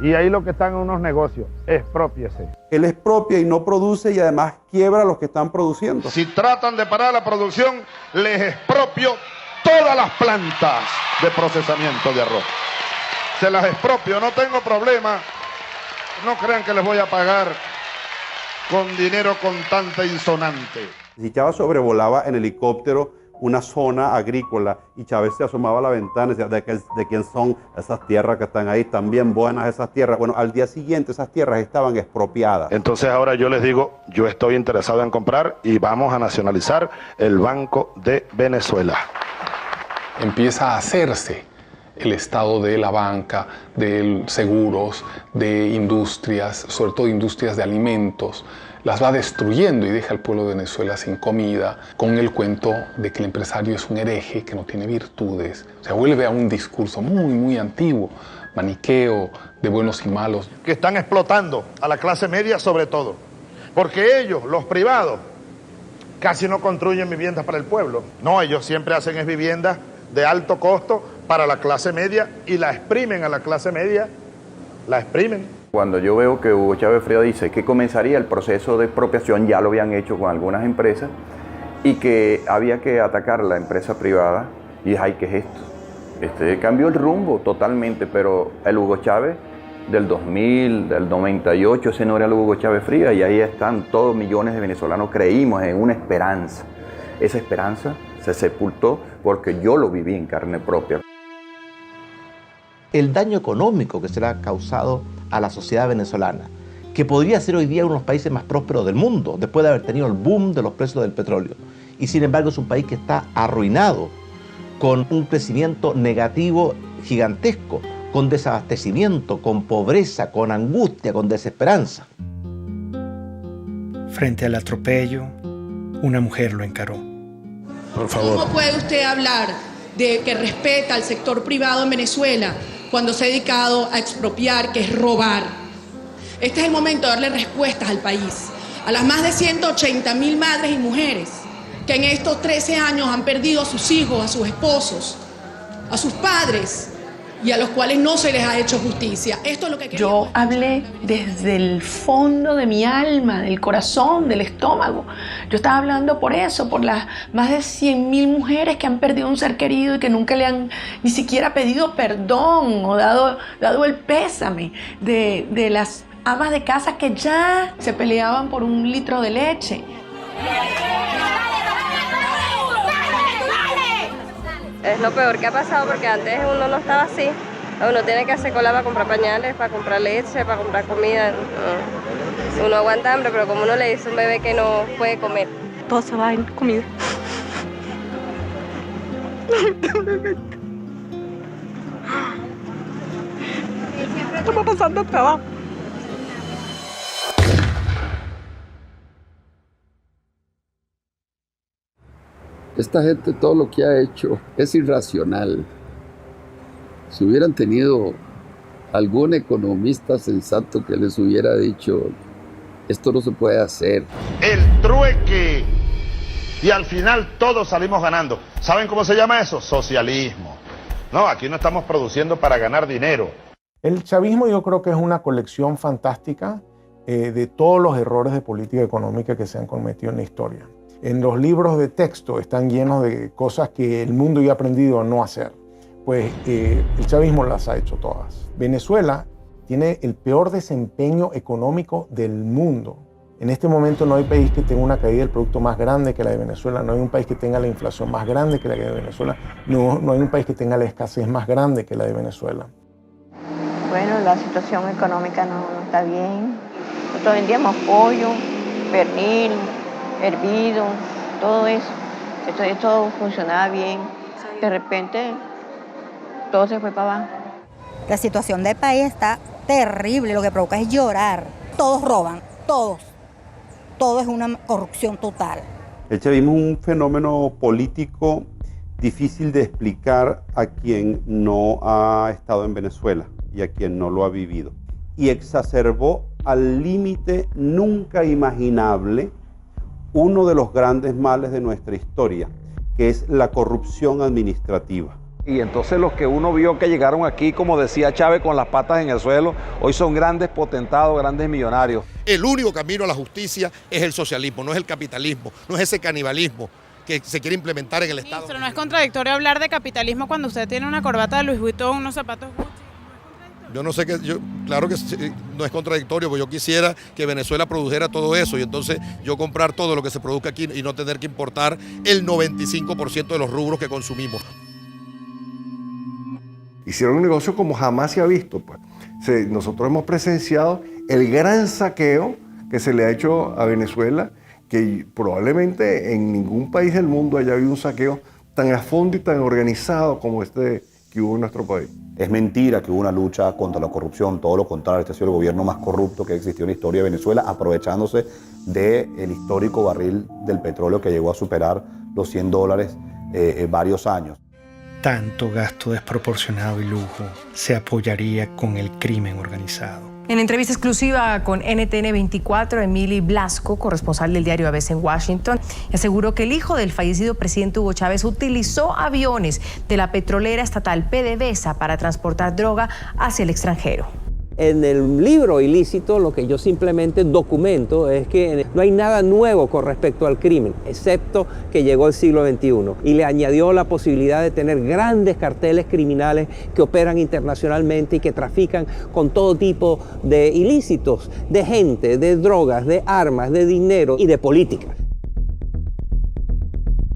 Y ahí lo que están en unos negocios, exprópiese. Él expropia y no produce y además quiebra a los que están produciendo. Si tratan de parar la producción, les expropio todas las plantas de procesamiento de arroz. Se las expropio, no tengo problema. No crean que les voy a pagar con dinero contante insonante. Si Chávez sobrevolaba en helicóptero una zona agrícola y Chávez se asomaba a la ventana y decía, ¿de quién son esas tierras que están ahí? Están bien buenas esas tierras. Bueno, al día siguiente esas tierras estaban expropiadas. Entonces ahora yo les digo, yo estoy interesado en comprar y vamos a nacionalizar el Banco de Venezuela. Empieza a hacerse el estado de la banca, de seguros, de industrias, sobre todo industrias de alimentos. Las va destruyendo y deja al pueblo de Venezuela sin comida, con el cuento de que el empresario es un hereje, que no tiene virtudes. O sea, vuelve a un discurso muy, muy antiguo, maniqueo, de buenos y malos. Que están explotando a la clase media sobre todo. Porque ellos, los privados, casi no construyen viviendas para el pueblo. No, ellos siempre hacen es viviendas de alto costo para la clase media y la exprimen a la clase media, la exprimen. Cuando yo veo que Hugo Chávez Frías dice que comenzaría el proceso de expropiación, ya lo habían hecho con algunas empresas, y que había que atacar la empresa privada, y dije, ay, ¿qué es esto? Cambió el rumbo totalmente, pero el Hugo Chávez del 2000, del 98, ese no era el Hugo Chávez Frías, y ahí están todos millones de venezolanos, creímos en una esperanza. Esa esperanza se sepultó porque yo lo viví en carne propia. El daño económico que se le ha causado a la sociedad venezolana, que podría ser hoy día uno de los países más prósperos del mundo, después de haber tenido el boom de los precios del petróleo. Y sin embargo es un país que está arruinado, con un crecimiento negativo gigantesco, con desabastecimiento, con pobreza, con angustia, con desesperanza. Frente al atropello, una mujer lo encaró. Por favor. ¿Cómo puede usted hablar de que respeta al sector privado en Venezuela cuando se ha dedicado a expropiar, que es robar? Este es el momento de darle respuestas al país, a las más de 180.000 madres y mujeres que en estos 13 años han perdido a sus hijos, a sus esposos, a sus padres, y a los cuales no se les ha hecho justicia. Esto es lo que yo hablé desde el fondo de mi alma, del corazón, del estómago. Yo estaba hablando por eso, por las más de 100.000 mujeres que han perdido un ser querido y que nunca le han ni siquiera pedido perdón o dado el pésame, de las amas de casa que ya se peleaban por un litro de leche. Es lo peor que ha pasado porque antes uno no estaba así. Uno tiene que hacer cola para comprar pañales, para comprar leche, para comprar comida. Uno aguanta hambre, pero como uno le dice a un bebé que no puede comer, todo se va en comida. Estamos pasando trabajo. Esta gente todo lo que ha hecho es irracional. Si hubieran tenido algún economista sensato que les hubiera dicho, esto no se puede hacer. El trueque. Y al final todos salimos ganando. ¿Saben cómo se llama eso? Socialismo. No, aquí no estamos produciendo para ganar dinero. El chavismo yo creo que es una colección fantástica de todos los errores de política económica que se han cometido en la historia. En los libros de texto están llenos de cosas que el mundo ya ha aprendido a no hacer. Pues el chavismo las ha hecho todas. Venezuela tiene el peor desempeño económico del mundo. En este momento no hay país que tenga una caída del producto más grande que la de Venezuela, no hay un país que tenga la inflación más grande que la de Venezuela, no hay un país que tenga la escasez más grande que la de Venezuela. Bueno, la situación económica no está bien. Nosotros vendíamos pollo, pernil, hervido, todo eso. Esto funcionaba bien. De repente, todo se fue para abajo. La situación del país está terrible, lo que provoca es llorar. Todos roban, todos. Todo es una corrupción total. El chavismo es un fenómeno político difícil de explicar a quien no ha estado en Venezuela y a quien no lo ha vivido. Y exacerbó al límite nunca imaginable uno de los grandes males de nuestra historia, que es la corrupción administrativa. Y entonces los que uno vio que llegaron aquí, como decía Chávez, con las patas en el suelo, hoy son grandes potentados, grandes millonarios. El único camino a la justicia es el socialismo, no es el capitalismo, no es ese canibalismo que se quiere implementar en el Estado. Ministro, ¿no es contradictorio hablar de capitalismo cuando usted tiene una corbata de Louis Vuitton, unos zapatos Gucci? Yo no sé claro que no es contradictorio, porque yo quisiera que Venezuela produjera todo eso y entonces yo comprar todo lo que se produzca aquí y no tener que importar el 95% de los rubros que consumimos. Hicieron un negocio como jamás se ha visto. Pues. Nosotros hemos presenciado el gran saqueo que se le ha hecho a Venezuela, que probablemente en ningún país del mundo haya habido un saqueo tan a fondo y tan organizado como este que hubo en nuestro país. Es mentira que hubo una lucha contra la corrupción, todo lo contrario, este ha sido el gobierno más corrupto que existió en la historia de Venezuela, aprovechándose del histórico barril del petróleo que llegó a superar los $100 varios años. Tanto gasto desproporcionado y lujo se apoyaría con el crimen organizado. En entrevista exclusiva con NTN 24, Emily Blasco, corresponsal del diario ABC en Washington, aseguró que el hijo del fallecido presidente Hugo Chávez utilizó aviones de la petrolera estatal PDVSA para transportar droga hacia el extranjero. En el libro ilícito lo que yo simplemente documento es que no hay nada nuevo con respecto al crimen, excepto que llegó el siglo XXI y le añadió la posibilidad de tener grandes carteles criminales que operan internacionalmente y que trafican con todo tipo de ilícitos, de gente, de drogas, de armas, de dinero y de política.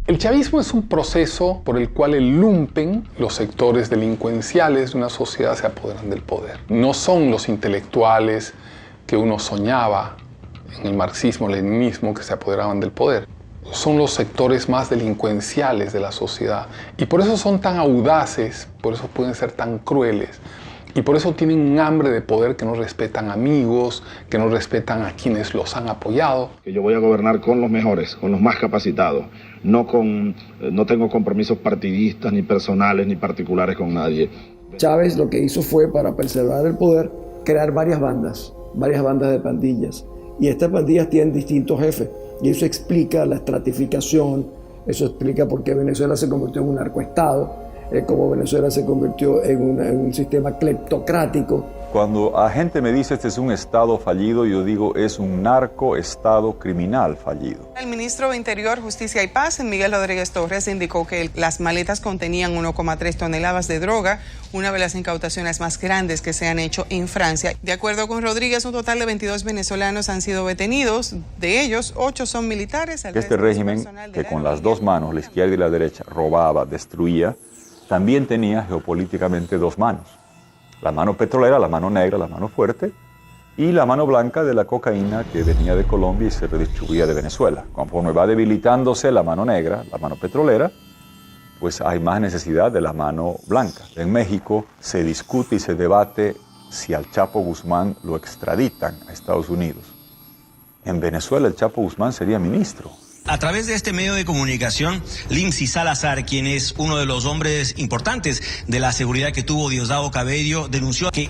El chavismo es un proceso por el cual el lumpen, los sectores delincuenciales de una sociedad se apoderan del poder. No son los intelectuales que uno soñaba en el marxismo-leninismo que se apoderaban del poder. Son los sectores más delincuenciales de la sociedad. Y por eso son tan audaces, por eso pueden ser tan crueles. Y por eso tienen un hambre de poder que no respetan amigos, que no respetan a quienes los han apoyado. Que yo voy a gobernar con los mejores, con los más capacitados. No tengo compromisos partidistas, ni personales, ni particulares con nadie. Chávez lo que hizo fue, para preservar el poder, crear varias bandas de pandillas. Y estas pandillas tienen distintos jefes. Y eso explica la estratificación, eso explica por qué Venezuela se convirtió en un narcoestado, cómo Venezuela se convirtió en un sistema cleptocrático. Cuando la gente me dice este es un Estado fallido, yo digo es un narcoestado criminal fallido. El ministro de Interior, Justicia y Paz, Miguel Rodríguez Torres, indicó que las maletas contenían 1,3 toneladas de droga, una de las incautaciones más grandes que se han hecho en Francia. De acuerdo con Rodríguez, un total de 22 venezolanos han sido detenidos, de ellos 8 son militares. Este régimen que con las dos manos, la izquierda y la derecha, robaba, destruía, también tenía geopolíticamente dos manos. La mano petrolera, la mano negra, la mano fuerte, y la mano blanca de la cocaína que venía de Colombia y se redistribuía de Venezuela. Conforme va debilitándose la mano negra, la mano petrolera, pues hay más necesidad de la mano blanca. En México se discute y se debate si al Chapo Guzmán lo extraditan a Estados Unidos. En Venezuela el Chapo Guzmán sería ministro. A través de este medio de comunicación, Lindsay Salazar, quien es uno de los hombres importantes de la seguridad que tuvo Diosdado Cabello, denunció que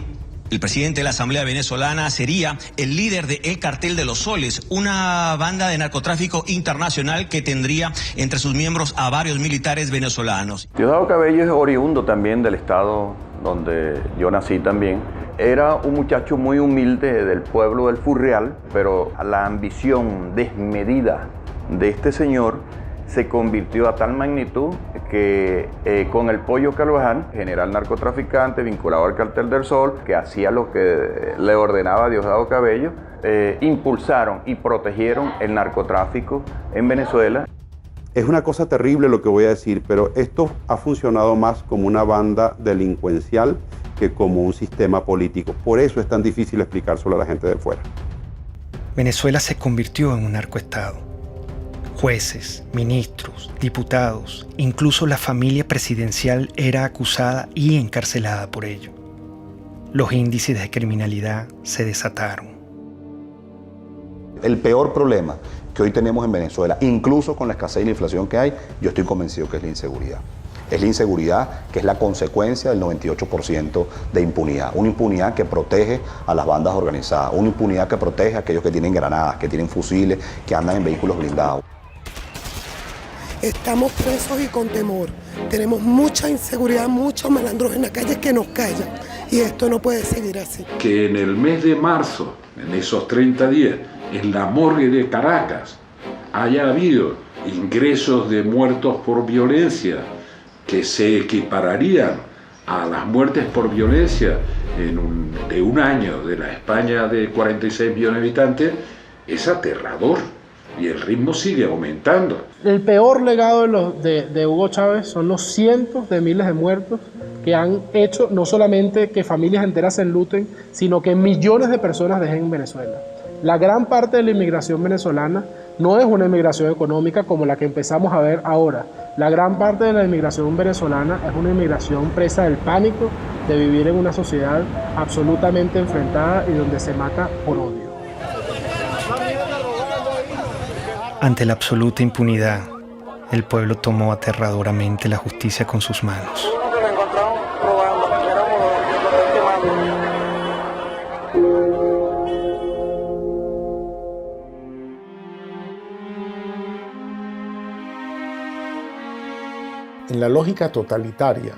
el presidente de la Asamblea Venezolana sería el líder del Cartel de los Soles, una banda de narcotráfico internacional que tendría entre sus miembros a varios militares venezolanos. Diosdado Cabello es oriundo también del estado donde yo nací también. Era un muchacho muy humilde del pueblo del Furrial, pero la ambición desmedida de este señor se convirtió a tal magnitud que con el Pollo Carvajal, general narcotraficante vinculado al Cartel del Sol, que hacía lo que le ordenaba Diosdado Cabello, impulsaron y protegieron el narcotráfico en Venezuela. Es una cosa terrible lo que voy a decir, pero esto ha funcionado más como una banda delincuencial que como un sistema político. Por eso es tan difícil explicárselo a la gente de fuera. Venezuela se convirtió en un narcoestado. Jueces, ministros, diputados, incluso la familia presidencial era acusada y encarcelada por ello. Los índices de criminalidad se desataron. El peor problema que hoy tenemos en Venezuela, incluso con la escasez y la inflación que hay, yo estoy convencido que es la inseguridad. es la inseguridad, que es la consecuencia del 98% de impunidad. Una impunidad que protege a las bandas organizadas, una impunidad que protege a aquellos que tienen granadas, que tienen fusiles, que andan en vehículos blindados. Estamos presos y con temor. Tenemos mucha inseguridad, muchos malandros en la calle que nos callan. Y esto no puede seguir así. Que en el mes de marzo, en esos 30 días, en la morgue de Caracas, haya habido ingresos de muertos por violencia que se equipararían a las muertes por violencia de un año de la España de 46 millones de habitantes, es aterrador. Y el ritmo sigue aumentando. El peor legado de Hugo Chávez son los cientos de miles de muertos que han hecho no solamente que familias enteras se enluten, sino que millones de personas dejen en Venezuela. La gran parte de la inmigración venezolana no es una inmigración económica como la que empezamos a ver ahora. La gran parte de la inmigración venezolana es una inmigración presa del pánico de vivir en una sociedad absolutamente enfrentada y donde se mata por odio. Ante la absoluta impunidad, el pueblo tomó aterradoramente la justicia con sus manos. En la lógica totalitaria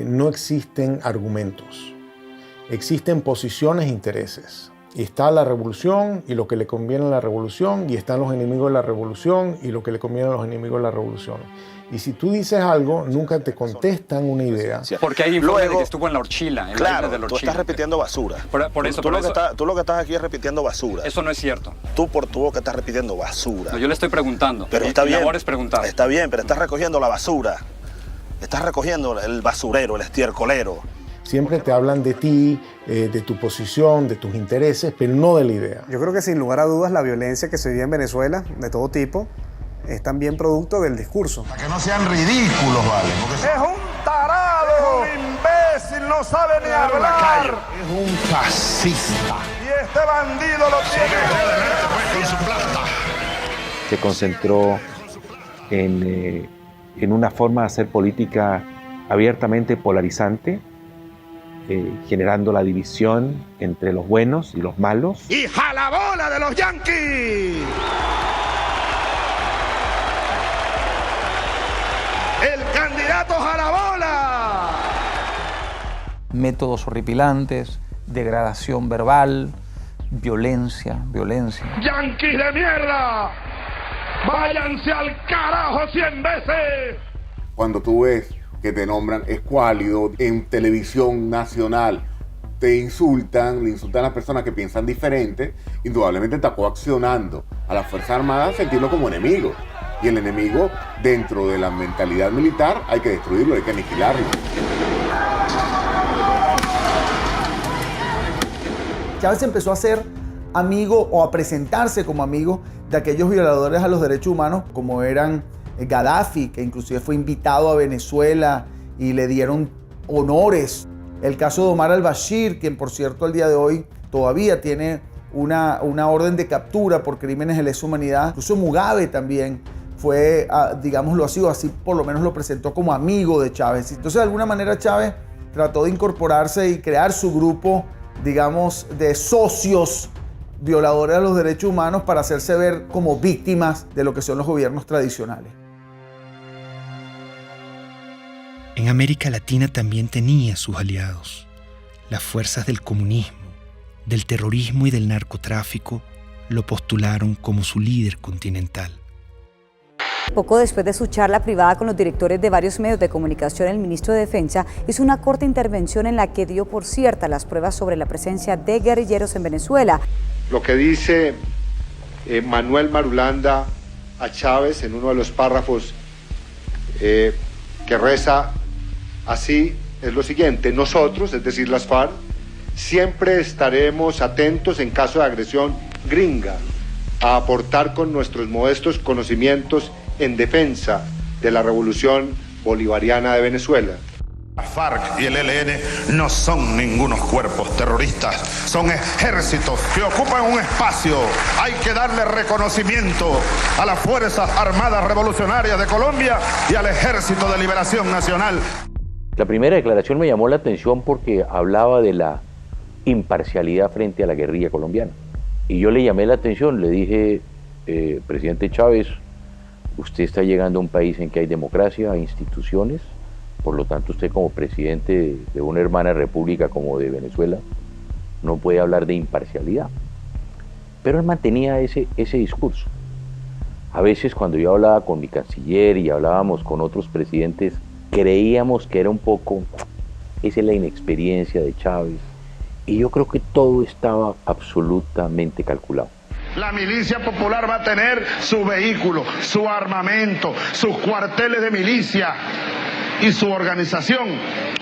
no existen argumentos, existen posiciones e intereses. Y está la revolución y lo que le conviene a la revolución, y están los enemigos de la revolución y lo que le conviene a los enemigos de la revolución. Y si tú dices algo, nunca te contestan una idea. Porque hay informes de que estuvo en la Orchila, en claro, la isla de la Orchila. Tú estás repitiendo basura. Por eso. Tú lo que estás aquí es repitiendo basura. Eso no es cierto. Tú lo que estás repitiendo basura. No, yo le estoy preguntando. Pero está bien. Mi labor es preguntar. Está bien, pero estás recogiendo la basura. Estás recogiendo el basurero, el estiercolero. Siempre te hablan de ti, de tu posición, de tus intereses, pero no de la idea. Yo creo que sin lugar a dudas la violencia que se vive en Venezuela, de todo tipo, es también producto del discurso. Para que no sean ridículos, ¿vale? Es un tarado, es un imbécil, no sabe ni hablar. Es un fascista. Y este bandido lo tiene. Se concentró en una forma de hacer política abiertamente polarizante, generando la división entre los buenos y los malos. ¡Y jalabola de los yanquis! ¡El candidato jalabola! Métodos horripilantes, degradación verbal, violencia. ¡Yanquis de mierda! ¡Váyanse al carajo 100 veces! Cuando tú ves que te nombran escuálido en televisión nacional, le insultan a las personas que piensan diferente, indudablemente está coaccionando a las Fuerzas Armadas a sentirlo como enemigo. Y el enemigo, dentro de la mentalidad militar, hay que destruirlo, hay que aniquilarlo. Chávez empezó a ser amigo o a presentarse como amigo de aquellos violadores a los derechos humanos, como eran Gaddafi, que inclusive fue invitado a Venezuela y le dieron honores. El caso de Omar al-Bashir, quien por cierto al día de hoy todavía tiene una orden de captura por crímenes de lesa humanidad. Incluso Mugabe también fue, digámoslo así por lo menos lo presentó como amigo de Chávez. Entonces de alguna manera Chávez trató de incorporarse y crear su grupo, digamos, de socios violadores de los derechos humanos para hacerse ver como víctimas de lo que son los gobiernos tradicionales. En América Latina también tenía sus aliados. Las fuerzas del comunismo, del terrorismo y del narcotráfico lo postularon como su líder continental. Poco después de su charla privada con los directores de varios medios de comunicación, el ministro de Defensa hizo una corta intervención en la que dio por cierta las pruebas sobre la presencia de guerrilleros en Venezuela. Lo que dice Manuel Marulanda a Chávez en uno de los párrafos que reza así es lo siguiente: nosotros, es decir las FARC, siempre estaremos atentos en caso de agresión gringa a aportar con nuestros modestos conocimientos en defensa de la revolución bolivariana de Venezuela. FARC y el ELN no son ningunos cuerpos terroristas, son ejércitos que ocupan un espacio. Hay que darle reconocimiento a las Fuerzas Armadas Revolucionarias de Colombia y al Ejército de Liberación Nacional. La primera declaración me llamó la atención porque hablaba de la imparcialidad frente a la guerrilla colombiana. Y yo le llamé la atención, le dije, presidente Chávez, usted está llegando a un país en que hay democracia, hay instituciones. Por lo tanto, usted como presidente de una hermana república como de Venezuela no puede hablar de imparcialidad. Pero él mantenía ese discurso. A veces cuando yo hablaba con mi canciller y hablábamos con otros presidentes, creíamos que era un poco, esa es la inexperiencia de Chávez. Y yo creo que todo estaba absolutamente calculado. La milicia popular va a tener su vehículo, su armamento, sus cuarteles de milicia y su organización.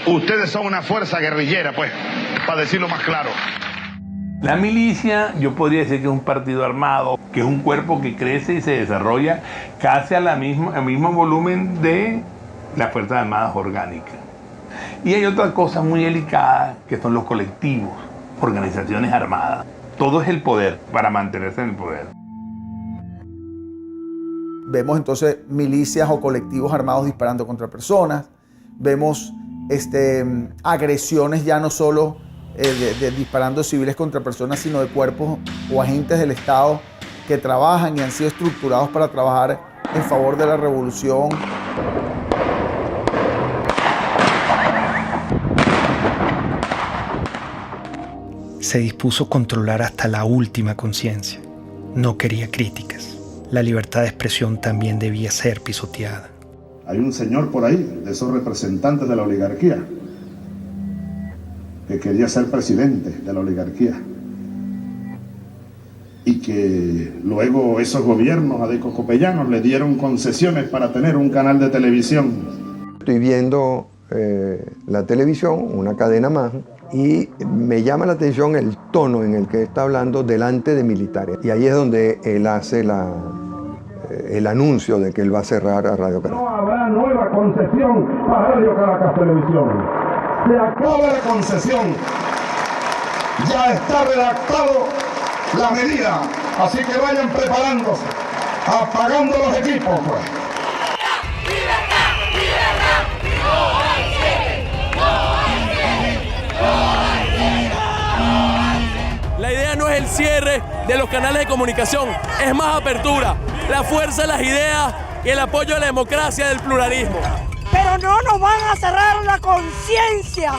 Ustedes son una fuerza guerrillera, pues, para decirlo más claro. La milicia, yo podría decir que es un partido armado, que es un cuerpo que crece y se desarrolla casi al mismo volumen de las Fuerzas Armadas orgánicas. Y hay otra cosa muy delicada, que son los colectivos, organizaciones armadas. Todo es el poder, para mantenerse en el poder. Vemos entonces milicias o colectivos armados disparando contra personas. Vemos agresiones ya no solo de disparando civiles contra personas, sino de cuerpos o agentes del Estado que trabajan y han sido estructurados para trabajar en favor de la revolución. Se dispuso a controlar hasta la última conciencia. No quería críticas. La libertad de expresión también debía ser pisoteada. Hay un señor por ahí, de esos representantes de la oligarquía, que quería ser presidente de la oligarquía. Y que luego esos gobiernos adecocopellanos le dieron concesiones para tener un canal de televisión. Estoy viendo la televisión, una cadena más, y me llama la atención el tono en el que está hablando delante de militares. Y ahí es donde él hace el anuncio de que él va a cerrar a Radio Caracas. No habrá nueva concesión para Radio Caracas Televisión. Se acaba la concesión. Ya está redactado la medida. Así que vayan preparándose, apagando los equipos, pues. La idea no es el cierre de los canales de comunicación, es más apertura, la fuerza de las ideas y el apoyo a la democracia del pluralismo. Pero no nos van a cerrar la conciencia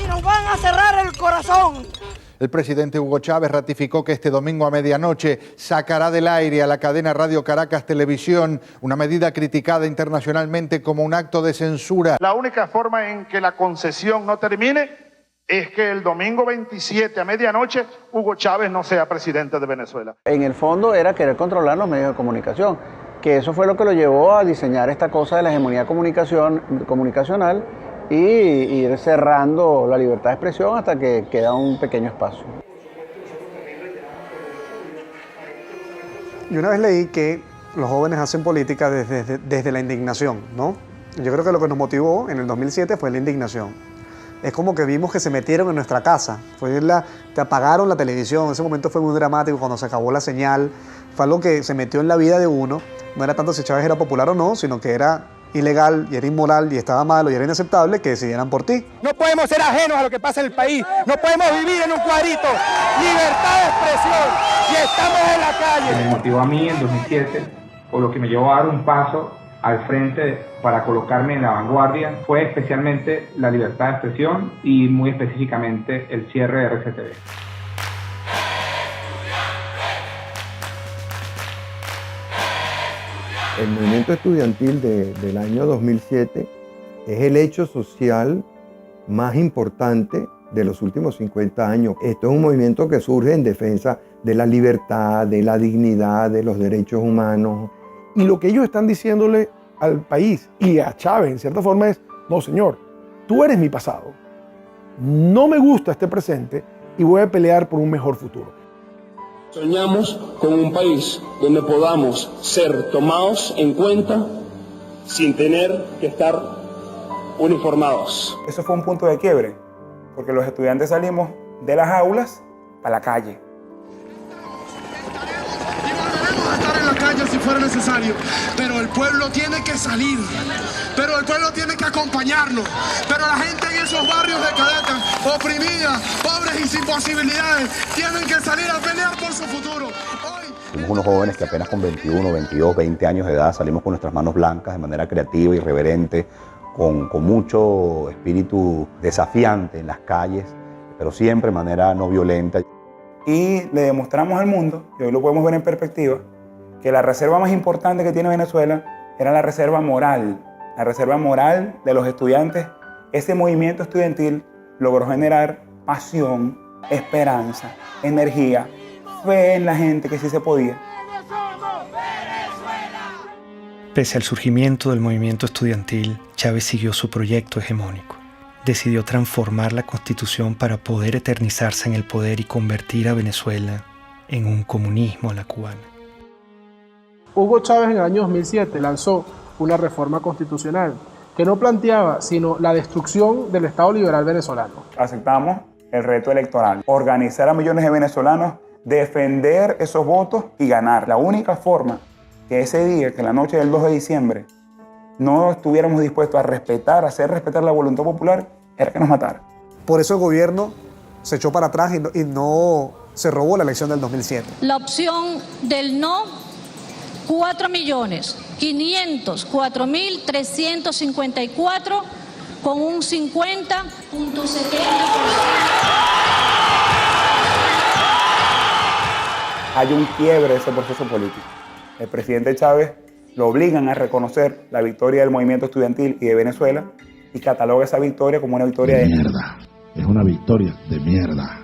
y nos van a cerrar el corazón. El presidente Hugo Chávez ratificó que este domingo a medianoche sacará del aire a la cadena Radio Caracas Televisión, una medida criticada internacionalmente como un acto de censura. La única forma en que la concesión no termine es que el domingo 27 a medianoche Hugo Chávez no sea presidente de Venezuela. En el fondo era querer controlar los medios de comunicación, que eso fue lo que lo llevó a diseñar esta cosa de la hegemonía comunicacional y ir cerrando la libertad de expresión hasta que queda un pequeño espacio. Yo una vez leí que los jóvenes hacen política desde la indignación, ¿no? Yo creo que lo que nos motivó en el 2007 fue la indignación. Es como que vimos que se metieron en nuestra casa, te apagaron la televisión, ese momento fue muy dramático cuando se acabó la señal, fue algo que se metió en la vida de uno, no era tanto si Chávez era popular o no, sino que era ilegal y era inmoral y estaba malo y era inaceptable que decidieran por ti. No podemos ser ajenos a lo que pasa en el país, no podemos vivir en un cuadrito, libertad de expresión y estamos en la calle. Me motivó a mí en 2007, o lo que me llevó a dar un paso al frente para colocarme en la vanguardia fue especialmente la libertad de expresión y muy específicamente el cierre de RCTV. El movimiento estudiantil del año 2007 es el hecho social más importante de los últimos 50 años. Esto es un movimiento que surge en defensa de la libertad, de la dignidad, de los derechos humanos. Y lo que ellos están diciéndole al país y a Chávez, en cierta forma, es: no, señor, tú eres mi pasado. No me gusta este presente y voy a pelear por un mejor futuro. Soñamos con un país donde podamos ser tomados en cuenta sin tener que estar uniformados. Eso fue un punto de quiebre, porque los estudiantes salimos de las aulas a la calle. Estar en la calle si fuera necesario, pero el pueblo tiene que salir, pero el pueblo tiene que acompañarnos, pero la gente en esos barrios de Caracas, oprimida, pobres y sin posibilidades, tienen que salir a pelear por su futuro. Somos unos jóvenes que apenas con 21, 22, 20 años de edad salimos con nuestras manos blancas de manera creativa, irreverente, con mucho espíritu desafiante en las calles, pero siempre de manera no violenta. Y le demostramos al mundo, y hoy lo podemos ver en perspectiva, que la reserva más importante que tiene Venezuela era la reserva moral de los estudiantes. Ese movimiento estudiantil logró generar pasión, esperanza, energía, fe en la gente que sí se podía. Pese al surgimiento del movimiento estudiantil, Chávez siguió su proyecto hegemónico. Decidió transformar la Constitución para poder eternizarse en el poder y convertir a Venezuela en un comunismo a la cubana. Hugo Chávez en el año 2007 lanzó una reforma constitucional que no planteaba sino la destrucción del Estado liberal venezolano. Aceptamos el reto electoral, organizar a millones de venezolanos, defender esos votos y ganar. La única forma que ese día, que la noche del 2 de diciembre, no estuviéramos dispuestos a respetar, a hacer respetar la voluntad popular, era que nos mataran. Por eso el gobierno se echó para atrás y no se robó la elección del 2007. La opción del no, 4.504.354 con un 50.70%. Hay un quiebre de ese proceso político. El presidente Chávez lo obligan a reconocer la victoria del movimiento estudiantil y de Venezuela y cataloga esa victoria como una victoria de mierda. Es una victoria de mierda.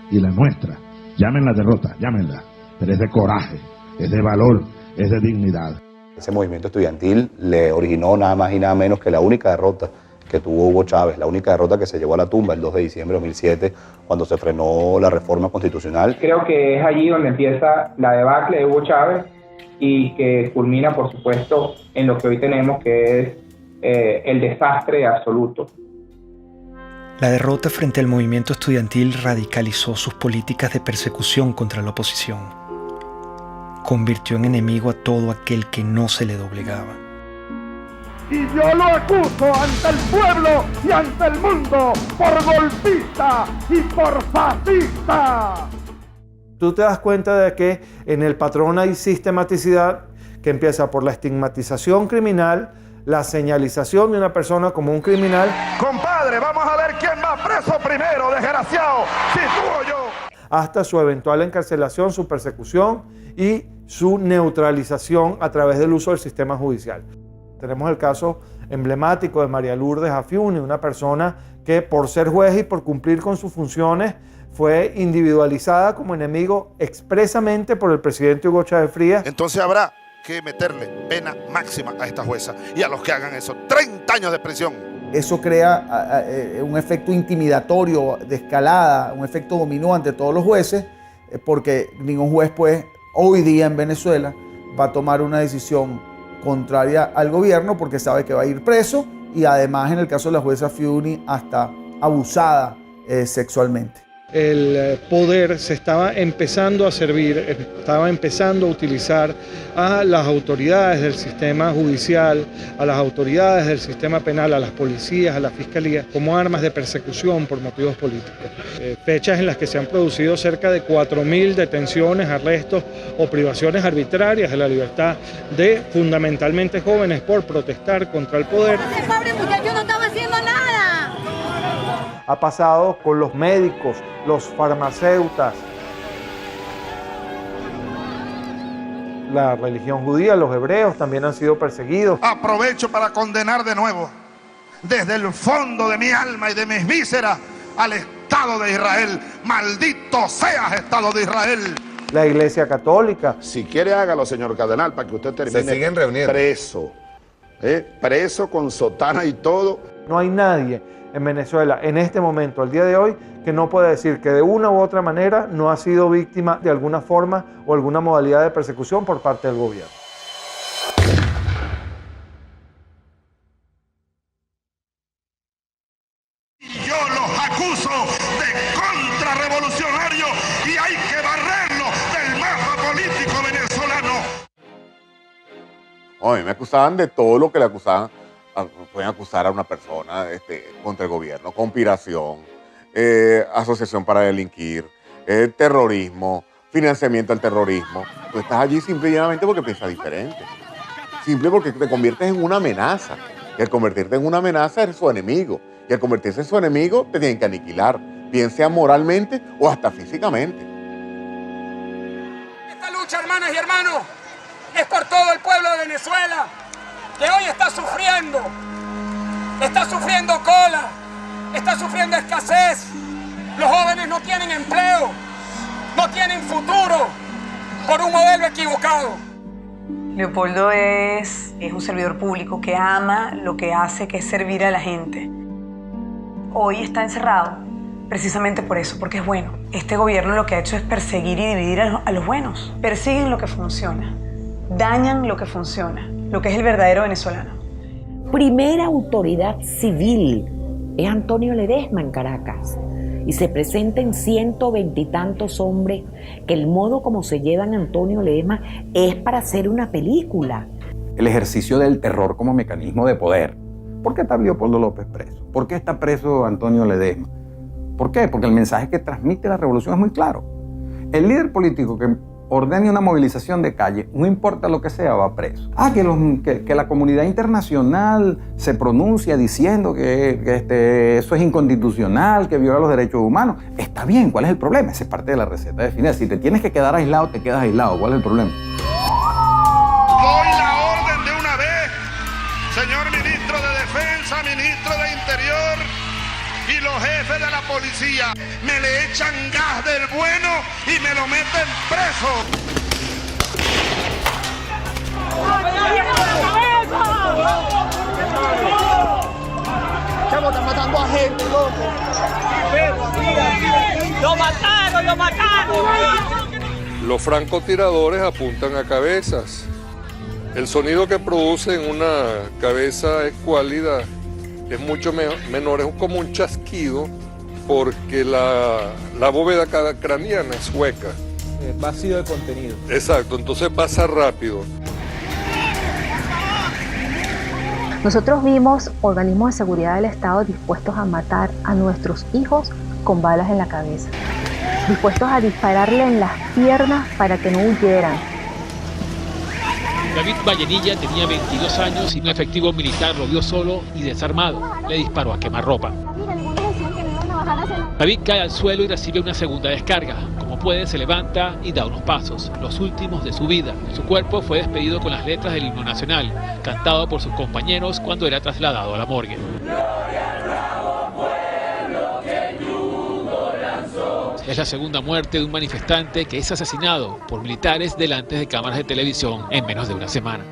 Y la nuestra, llámenla derrota, llámenla, pero es de coraje, es de valor, es de dignidad. Ese movimiento estudiantil le originó nada más y nada menos que la única derrota que tuvo Hugo Chávez, la única derrota que se llevó a la tumba el 2 de diciembre de 2007, cuando se frenó la reforma constitucional. Creo que es allí donde empieza la debacle de Hugo Chávez y que culmina, por supuesto, en lo que hoy tenemos, que es el desastre absoluto. La derrota frente al movimiento estudiantil radicalizó sus políticas de persecución contra la oposición. Convirtió en enemigo a todo aquel que no se le doblegaba. Y yo lo acuso ante el pueblo y ante el mundo por golpista y por fascista. Tú te das cuenta de que en el patrón hay sistematicidad que empieza por la estigmatización criminal, la señalización de una persona como un criminal. Compadre, vamos a ver quién va preso primero, desgraciado, si tú o yo. Hasta su eventual encarcelación, su persecución y su neutralización a través del uso del sistema judicial. Tenemos el caso emblemático de María Lourdes Afiuni, una persona que por ser juez y por cumplir con sus funciones fue individualizada como enemigo expresamente por el presidente Hugo Chávez Frías. Entonces habrá que meterle pena máxima a esta jueza y a los que hagan eso, 30 años de prisión. Eso crea un efecto intimidatorio de escalada, un efecto dominó ante todos los jueces, porque ningún juez pues hoy día en Venezuela va a tomar una decisión contraria al gobierno porque sabe que va a ir preso y además en el caso de la jueza Afiuni hasta abusada sexualmente. El poder se estaba empezando a servir, estaba empezando a utilizar a las autoridades del sistema judicial, a las autoridades del sistema penal, a las policías, a la fiscalía, como armas de persecución por motivos políticos. Fechas en las que se han producido cerca de 4.000 detenciones, arrestos o privaciones arbitrarias de la libertad de fundamentalmente jóvenes por protestar contra el poder. Ese pobre muchacho no estaba haciendo nada. Ha pasado con los médicos, los farmacéutas, la religión judía, los hebreos también han sido perseguidos. Aprovecho para condenar de nuevo, desde el fondo de mi alma y de mis vísceras, al Estado de Israel. ¡Maldito seas, Estado de Israel! La Iglesia Católica. Si quiere, hágalo, señor cardenal, para que usted termine. Se siguen reuniendo. Preso. Preso con sotana y todo. No hay nadie en Venezuela en este momento, al día de hoy, que no puede decir que de una u otra manera no ha sido víctima de alguna forma o alguna modalidad de persecución por parte del gobierno. discurso de contrarrevolucionario y hay que barrerlo del mapa político venezolano. Oye, me acusaban de todo lo que le acusaban. Pueden acusar a una persona contra el gobierno, conspiración, asociación para delinquir, terrorismo, financiamiento al terrorismo. Tú estás allí simple y llanamente porque piensas diferente. Simple porque te conviertes en una amenaza. Y al convertirte en una amenaza eres su enemigo. Y al convertirse en su enemigo te tienen que aniquilar, bien sea moralmente o hasta físicamente. Esta lucha, hermanas y hermanos, es por todo el pueblo de Venezuela, que hoy está sufriendo cola, está sufriendo escasez. Los jóvenes no tienen empleo, no tienen futuro por un modelo equivocado. Leopoldo es un servidor público que ama lo que hace, que es servir a la gente. Hoy está encerrado precisamente por eso, porque es bueno. Este gobierno lo que ha hecho es perseguir y dividir a los buenos. Persiguen lo que funciona, dañan lo que funciona, lo que es el verdadero venezolano. Primera autoridad civil es Antonio Ledesma en Caracas. Y se presenten 120 y tantos hombres que el modo como se llevan a Antonio Ledesma es para hacer una película. El ejercicio del terror como mecanismo de poder. ¿Por qué está Leopoldo López preso? ¿Por qué está preso Antonio Ledesma? ¿Por qué? Porque el mensaje que transmite la revolución es muy claro. El líder político que ordene una movilización de calle, no importa lo que sea, va preso. Que la comunidad internacional se pronuncia diciendo que eso es inconstitucional, que viola los derechos humanos. Está bien, ¿cuál es el problema? Esa es parte de la receta definida. Si te tienes que quedar aislado, te quedas aislado. ¿Cuál es el problema? Doy la orden de una vez, señor ministro de Defensa, ministro de Interior y los jefes de la policía. Me le echan gas del bueno y me lo meten preso. Chamo, están matando a gente, loco. ¡Lo mataron, lo mataron! Los francotiradores apuntan a cabezas. El sonido que producen una cabeza escuálida es mucho menor, es como un chasquido, porque la bóveda craneana es hueca. Vacío de contenido. Exacto, entonces pasa rápido. Nosotros vimos organismos de seguridad del Estado dispuestos a matar a nuestros hijos con balas en la cabeza, dispuestos a dispararle en las piernas para que no huyeran. David Vallenilla tenía 22 años y un efectivo militar lo vio solo y desarmado. Le disparó a quemarropa. David cae al suelo y recibe una segunda descarga. Como puede, se levanta y da unos pasos, los últimos de su vida. Su cuerpo fue despedido con las letras del himno nacional, cantado por sus compañeros cuando era trasladado a la morgue. Es la segunda muerte de un manifestante que es asesinado por militares delante de cámaras de televisión en menos de una semana.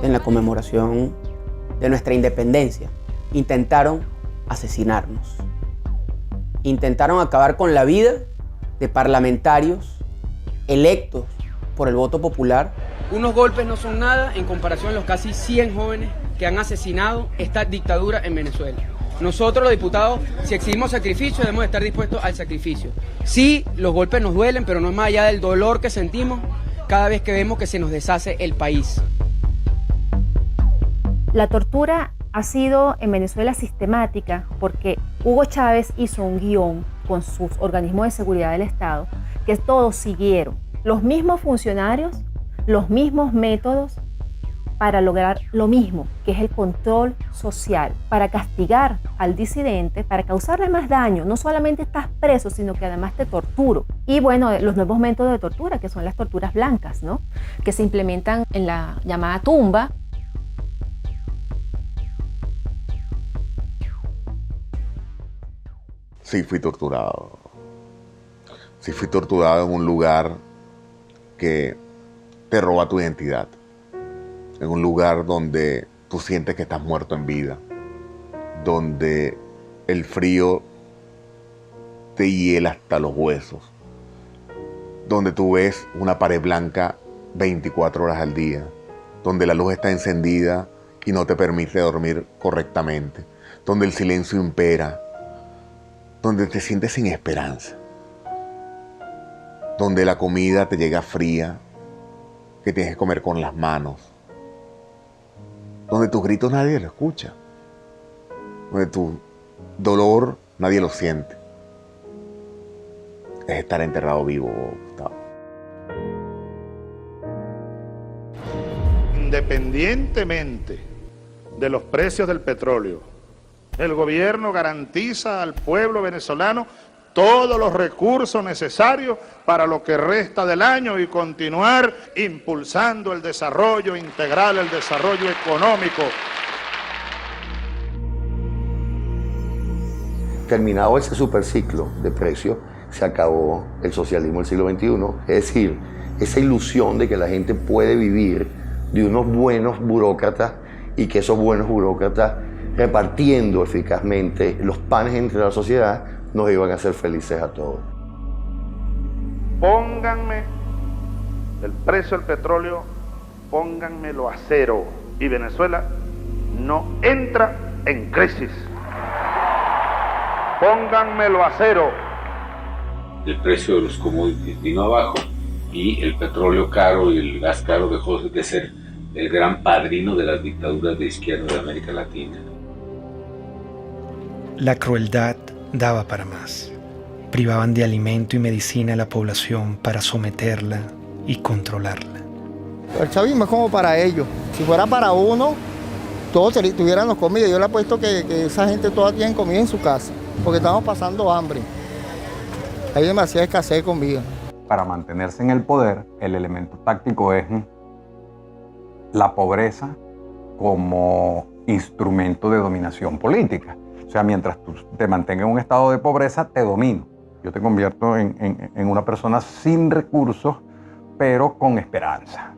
En la conmemoración de nuestra independencia, intentaron asesinarnos. Intentaron acabar con la vida de parlamentarios electos por el voto popular. Unos golpes no son nada en comparación a los casi 100 jóvenes que han asesinado esta dictadura en Venezuela. Nosotros, los diputados, si exigimos sacrificio, debemos estar dispuestos al sacrificio. Sí, los golpes nos duelen, pero no es más allá del dolor que sentimos cada vez que vemos que se nos deshace el país. La tortura ha sido en Venezuela sistemática porque Hugo Chávez hizo un guión con sus organismos de seguridad del Estado que todos siguieron los mismos funcionarios, los mismos métodos para lograr lo mismo, que es el control social, para castigar al disidente, para causarle más daño. No solamente estás preso, sino que además te torturo. Y bueno, los nuevos métodos de tortura, que son las torturas blancas, ¿no? Que se implementan en la llamada tumba. Sí, fui torturado. Sí, fui torturado en un lugar que te roba tu identidad. En un lugar donde tú sientes que estás muerto en vida. Donde el frío te hiela hasta los huesos. Donde tú ves una pared blanca 24 horas al día. Donde la luz está encendida y no te permite dormir correctamente. Donde el silencio impera. Donde te sientes sin esperanza. Donde la comida te llega fría, que tienes que comer con las manos. Donde tus gritos nadie lo escucha. Donde tu dolor nadie lo siente. Es estar enterrado vivo, Gustavo. Independientemente de los precios del petróleo, el gobierno garantiza al pueblo venezolano todos los recursos necesarios para lo que resta del año y continuar impulsando el desarrollo integral, el desarrollo económico. Terminado ese superciclo de precios, se acabó el socialismo del siglo XXI. Es decir, esa ilusión de que la gente puede vivir de unos buenos burócratas y que esos buenos burócratas, repartiendo eficazmente los panes entre la sociedad, nos iban a hacer felices a todos. Pónganme el precio del petróleo, pónganmelo a cero y Venezuela no entra en crisis. Pónganmelo a cero. El precio de los commodities vino abajo y el petróleo caro y el gas caro dejó de ser el gran padrino de las dictaduras de izquierda de América Latina. La crueldad daba para más. Privaban de alimento y medicina a la población para someterla y controlarla. El chavismo es como para ellos. Si fuera para uno, todos tuviéramos comida. Yo le apuesto que esa gente toda tiene comida en su casa, porque estamos pasando hambre. Hay demasiada escasez de comida. Para mantenerse en el poder, el elemento táctico es la pobreza como instrumento de dominación política. O sea, mientras tú te mantengas en un estado de pobreza, te domino. Yo te convierto en una persona sin recursos, pero con esperanza.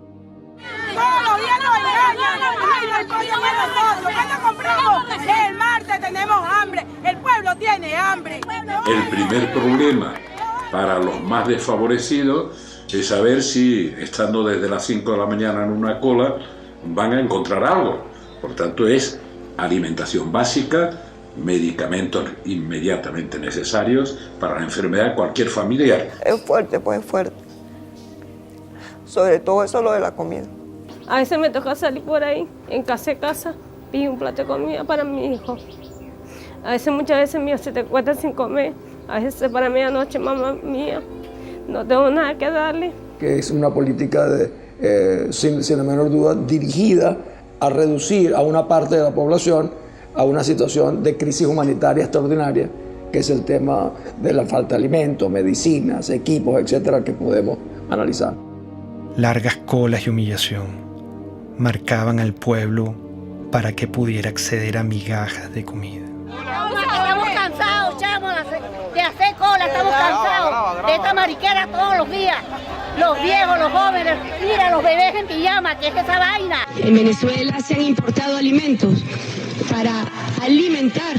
Todos los días nos engañan. El pollo de nosotros. ¿Cuándo compramos? El martes tenemos hambre. El pueblo tiene hambre. El primer problema para los más desfavorecidos es saber si, estando desde las 5 de la mañana en una cola, van a encontrar algo. Por tanto, es alimentación básica, medicamentos inmediatamente necesarios para la enfermedad de cualquier familiar. Es fuerte, pues es fuerte. Sobre todo eso lo de la comida. A veces me toca salir por ahí, en casa, pido un plato de comida para mi hijo. A veces, muchas veces mío se te encuentra sin comer. A veces para medianoche, mamá mía, no tengo nada que darle. Que es una política, sin la menor duda, dirigida a reducir a una parte de la población a una situación de crisis humanitaria extraordinaria, que es el tema de la falta de alimentos, medicinas, equipos, etcétera, que podemos analizar. Largas colas y humillación marcaban al pueblo para que pudiera acceder a migajas de comida. Estamos cansados, chamo, de hacer cola, estamos cansados de esta mariquera todos los días. Los viejos, los jóvenes, mira, los bebés en pijama, ¿qué es esa vaina? En Venezuela se han importado alimentos para alimentar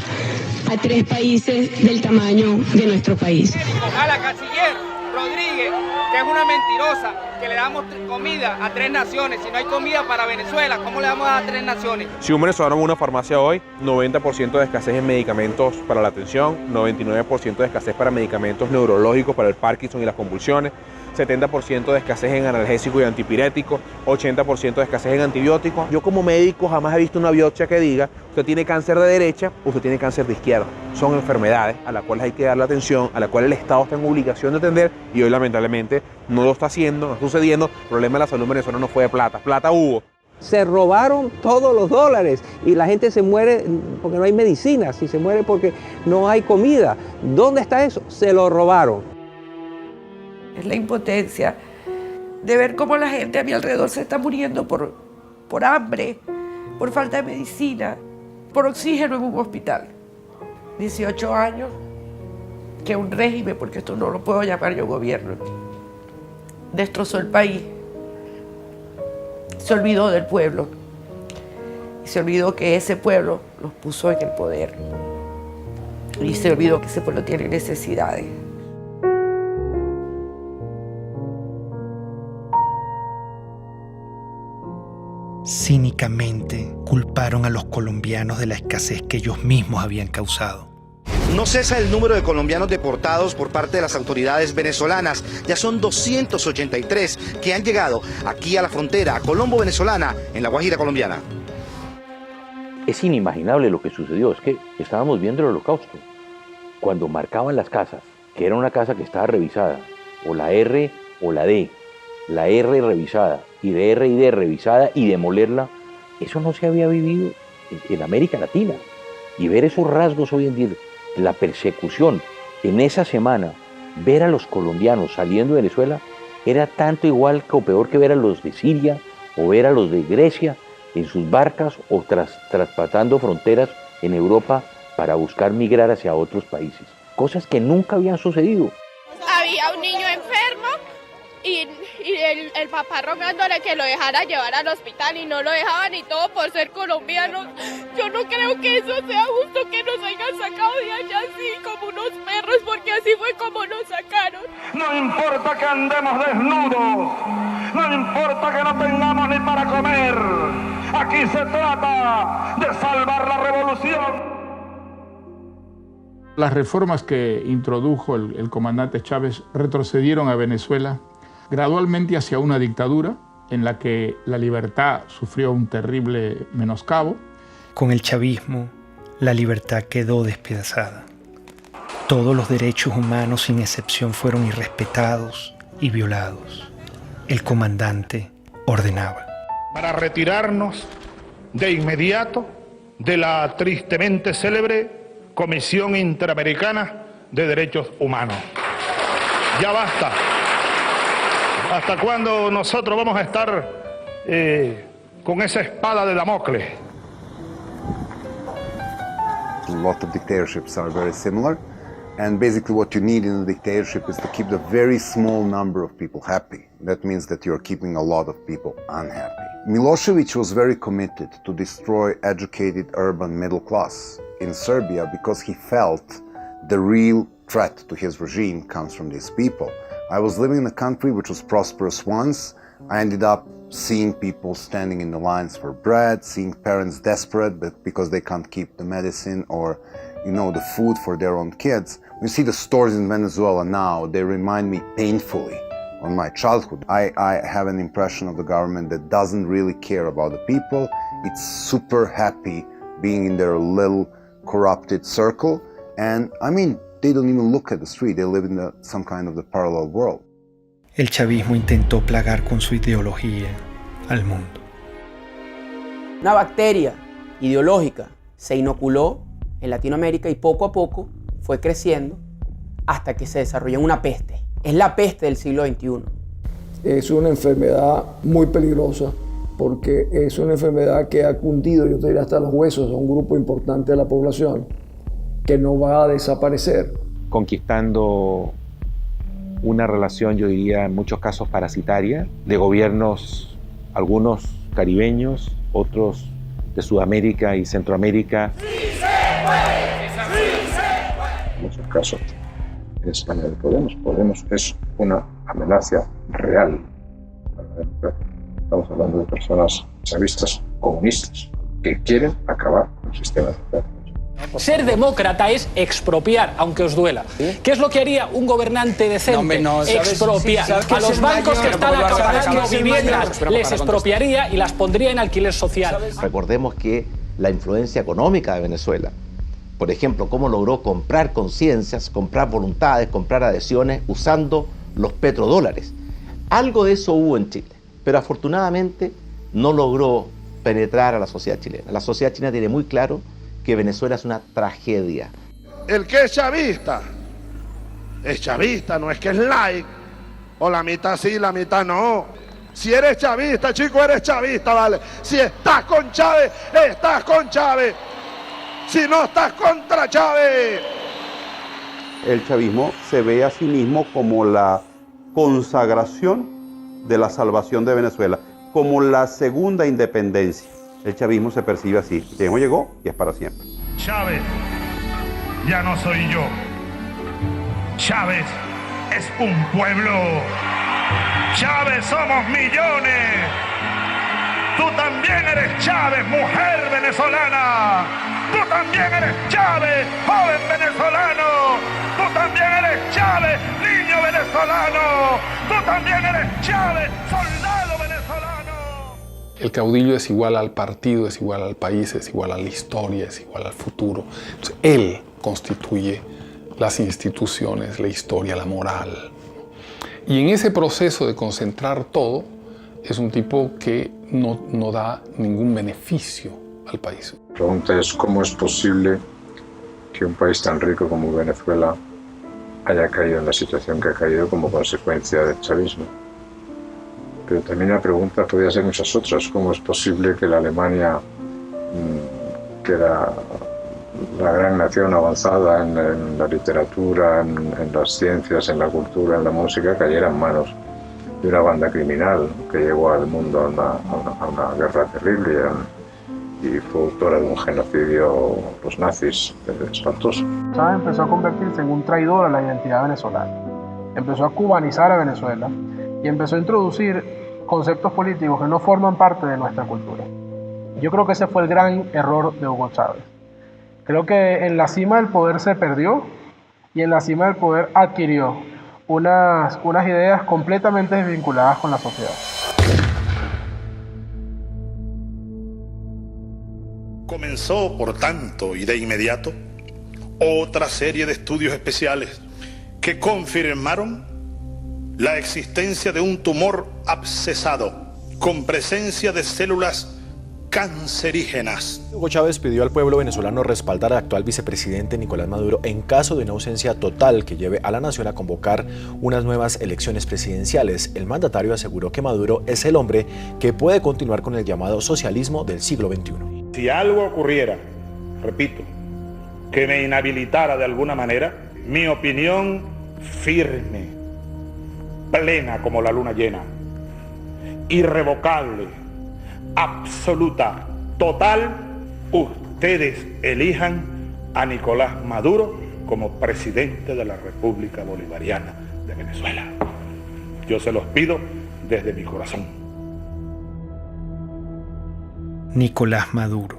a 3 países del tamaño de nuestro país. A la canciller Rodríguez, que es una mentirosa, que le damos comida a 3 naciones. Si no hay comida para Venezuela, ¿cómo le vamos a dar a 3 naciones? Si un venezolano va a una farmacia hoy, 90% de escasez en medicamentos para la atención, 99% de escasez para medicamentos neurológicos para el Parkinson y las convulsiones, 70% de escasez en analgésicos y antipiréticos, 80% de escasez en antibióticos. Yo como médico jamás he visto una biopsia que diga usted tiene cáncer de derecha, usted tiene cáncer de izquierda. Son enfermedades a las cuales hay que darle atención, a las cuales el Estado está en obligación de atender y hoy lamentablemente no lo está haciendo, no está sucediendo. El problema de la salud venezolana no fue de plata, plata hubo. Se robaron todos los dólares y la gente se muere porque no hay medicinas y se muere porque no hay comida. ¿Dónde está eso? Se lo robaron. Es la impotencia de ver cómo la gente a mi alrededor se está muriendo por hambre, por falta de medicina, por oxígeno en un hospital. 18 años que un régimen, porque esto no lo puedo llamar yo gobierno, destrozó el país. Se olvidó del pueblo y se olvidó que ese pueblo los puso en el poder y se olvidó que ese pueblo tiene necesidades. Cínicamente culparon a los colombianos de la escasez que ellos mismos habían causado. No cesa el número de colombianos deportados por parte de las autoridades venezolanas. Ya son 283 que han llegado aquí a la frontera colombo-venezolana en La Guajira colombiana. Es inimaginable lo que sucedió, es que estábamos viendo el holocausto. Cuando marcaban las casas, que era una casa que estaba revisada, o la R o la D, la R revisada y D revisada y demolerla, eso no se había vivido en América Latina. Y ver esos rasgos hoy en día, la persecución en esa semana, ver a los colombianos saliendo de Venezuela, era tanto igual o peor que ver a los de Siria o ver a los de Grecia en sus barcas o traspasando fronteras en Europa para buscar migrar hacia otros países. Cosas que nunca habían sucedido. Había un niño enfermo y el papá rogándole que lo dejara llevar al hospital y no lo dejaban y todo por ser colombianos. Yo no creo que eso sea justo que nos hayan sacado de allá así como unos perros, porque así fue como nos sacaron. No importa que andemos desnudos, no importa que no tengamos ni para comer. Aquí se trata de salvar la revolución. Las reformas que introdujo el comandante Chávez retrocedieron a Venezuela gradualmente hacia una dictadura en la que la libertad sufrió un terrible menoscabo. Con el chavismo, la libertad quedó despedazada. Todos los derechos humanos sin excepción fueron irrespetados y violados. El comandante ordenaba: para retirarnos de inmediato de la tristemente célebre Comisión Interamericana de Derechos Humanos. Ya basta. ¿Hasta cuándo nosotros vamos a estar con esa espada de Damocles? A lot of dictatorships are very similar, and basically what you need in a dictatorship is to keep the very small number of people happy. That means that you're keeping a lot of people unhappy. Milosevic was very committed to destroy educated urban middle class in Serbia because he felt the real threat to his regime comes from these people. I was living in a country which was prosperous once. I ended up seeing people standing in the lines for bread, seeing parents desperate because they can't keep the medicine or, the food for their own kids. When you see the stores in Venezuela now, they remind me painfully on my childhood. I have an impression of the government that doesn't really care about the people. It's super happy being in their little corrupted circle. And they don't even look at the street. They live in some kind of the parallel world. El chavismo intentó plagar con su ideología al mundo. Una bacteria ideológica se inoculó en Latinoamérica y poco a poco fue creciendo hasta que se desarrolló en una peste. Es la peste del siglo XXI. Es una enfermedad muy peligrosa porque es una enfermedad que ha cundido, yo te diría, hasta los huesos a un grupo importante de la población que no va a desaparecer. Conquistando una relación, yo diría, en muchos casos parasitaria, de gobiernos, algunos caribeños, otros de Sudamérica y Centroamérica. En muchos casos es España de Podemos. Podemos es una amenaza real para la democracia. Estamos hablando de personas chavistas comunistas que quieren acabar con el sistema democrático. Ser demócrata es expropiar, aunque os duela. ¿Qué es lo que haría un gobernante decente? Expropiar. A los bancos que están acabando viviendas les expropiaría y las pondría en alquiler social. Recordemos que la influencia económica de Venezuela, por ejemplo, cómo logró comprar conciencias, comprar voluntades, comprar adhesiones usando los petrodólares. Algo de eso hubo en Chile, pero afortunadamente no logró penetrar a la sociedad chilena. La sociedad chilena tiene muy claro que Venezuela es una tragedia. El que es chavista, no es que es like, o la mitad sí, la mitad no. Si eres chavista, chico, eres chavista, ¿vale? Si estás con Chávez, estás con Chávez. Si no estás contra Chávez. El chavismo se ve a sí mismo como la consagración de la salvación de Venezuela, como la segunda independencia. El chavismo se percibe así. Llegó y es para siempre. Chávez ya no soy yo. Chávez es un pueblo. Chávez somos millones. Tú también eres Chávez, mujer venezolana. Tú también eres Chávez, joven venezolano. Tú también eres Chávez, niño venezolano. Tú también eres Chávez, soldado venezolano. El caudillo es igual al partido, es igual al país, es igual a la historia, es igual al futuro. Entonces, él constituye las instituciones, la historia, la moral. Y en ese proceso de concentrar todo, es un tipo que no da ningún beneficio al país. La pregunta es cómo es posible que un país tan rico como Venezuela haya caído en la situación que ha caído como consecuencia del chavismo. Pero también la pregunta podría ser muchas otras. ¿Cómo es posible que la Alemania, que era la gran nación avanzada en la literatura, en las ciencias, en la cultura, en la música, cayera en manos de una banda criminal que llevó al mundo a una guerra terrible y fue autora de un genocidio, los nazis, espantoso? Chávez empezó a convertirse en un traidor a la identidad venezolana. Empezó a cubanizar a Venezuela y empezó a introducir conceptos políticos que no forman parte de nuestra cultura. Yo creo que ese fue el gran error de Hugo Chávez. Creo que en la cima del poder se perdió y en la cima del poder adquirió unas ideas completamente desvinculadas con la sociedad. Comenzó, por tanto, y de inmediato, otra serie de estudios especiales que confirmaron la existencia de un tumor abscesado con presencia de células cancerígenas. Hugo Chávez pidió al pueblo venezolano respaldar al actual vicepresidente Nicolás Maduro en caso de una ausencia total que lleve a la nación a convocar unas nuevas elecciones presidenciales. El mandatario aseguró que Maduro es el hombre que puede continuar con el llamado socialismo del siglo XXI. Si algo ocurriera, repito, que me inhabilitara de alguna manera, mi opinión firme, plena como la luna llena, irrevocable, absoluta, total, ustedes elijan a Nicolás Maduro como presidente de la República Bolivariana de Venezuela. Yo se los pido desde mi corazón. Nicolás Maduro.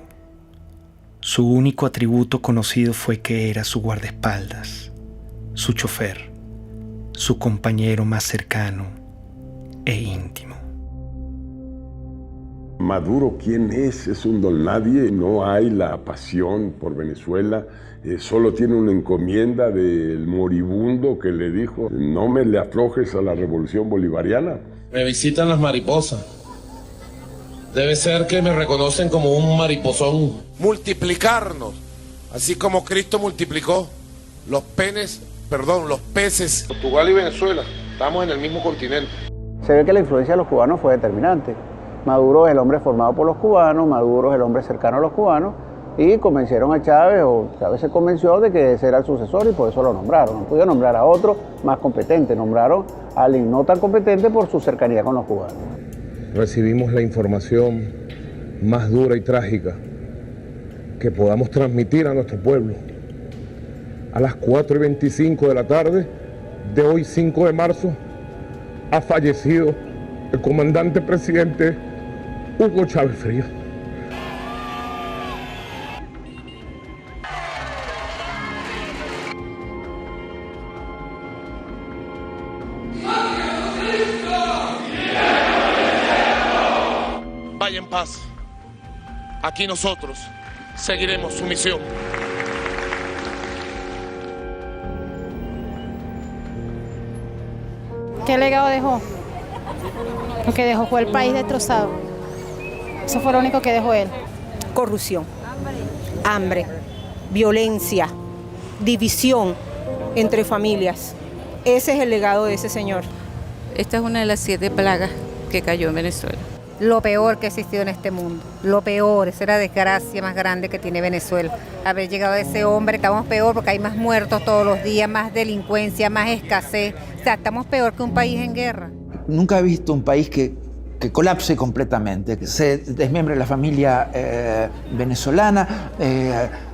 Su único atributo conocido fue que era su guardaespaldas, su chofer, su compañero más cercano e íntimo. Maduro, ¿quién es? Es un don nadie, no hay la pasión por Venezuela, solo tiene una encomienda del moribundo que le dijo: no me le aflojes a la revolución bolivariana. Me visitan las mariposas. Debe ser que me reconocen como un mariposón. Multiplicarnos, así como Cristo multiplicó los peces. Portugal y Venezuela, estamos en el mismo continente. Se ve que la influencia de los cubanos fue determinante. Maduro es el hombre formado por los cubanos, Maduro es el hombre cercano a los cubanos, y convencieron a Chávez, o Chávez se convenció de que ese era el sucesor y por eso lo nombraron. No pudieron nombrar a otro más competente, nombraron a alguien no tan competente por su cercanía con los cubanos. Recibimos la información más dura y trágica que podamos transmitir a nuestro pueblo. A las 4:25 de la tarde de hoy, 5 de marzo, ha fallecido el comandante presidente Hugo Chávez Frías. vaya en paz. Aquí nosotros seguiremos su misión. ¿Qué legado dejó? Lo que dejó fue el país destrozado. Eso fue lo único que dejó él. Corrupción, hambre, violencia, división entre familias. Ese es el legado de ese señor. Esta es una de las 7 plagas que cayó en Venezuela. Lo peor que ha existido en este mundo. Lo peor, esa es la desgracia más grande que tiene Venezuela. Haber llegado a ese hombre, estamos peor porque hay más muertos todos los días, más delincuencia, más escasez. O sea, estamos peor que un país en guerra. Nunca he visto un país que colapse completamente, que se desmembre la familia venezolana.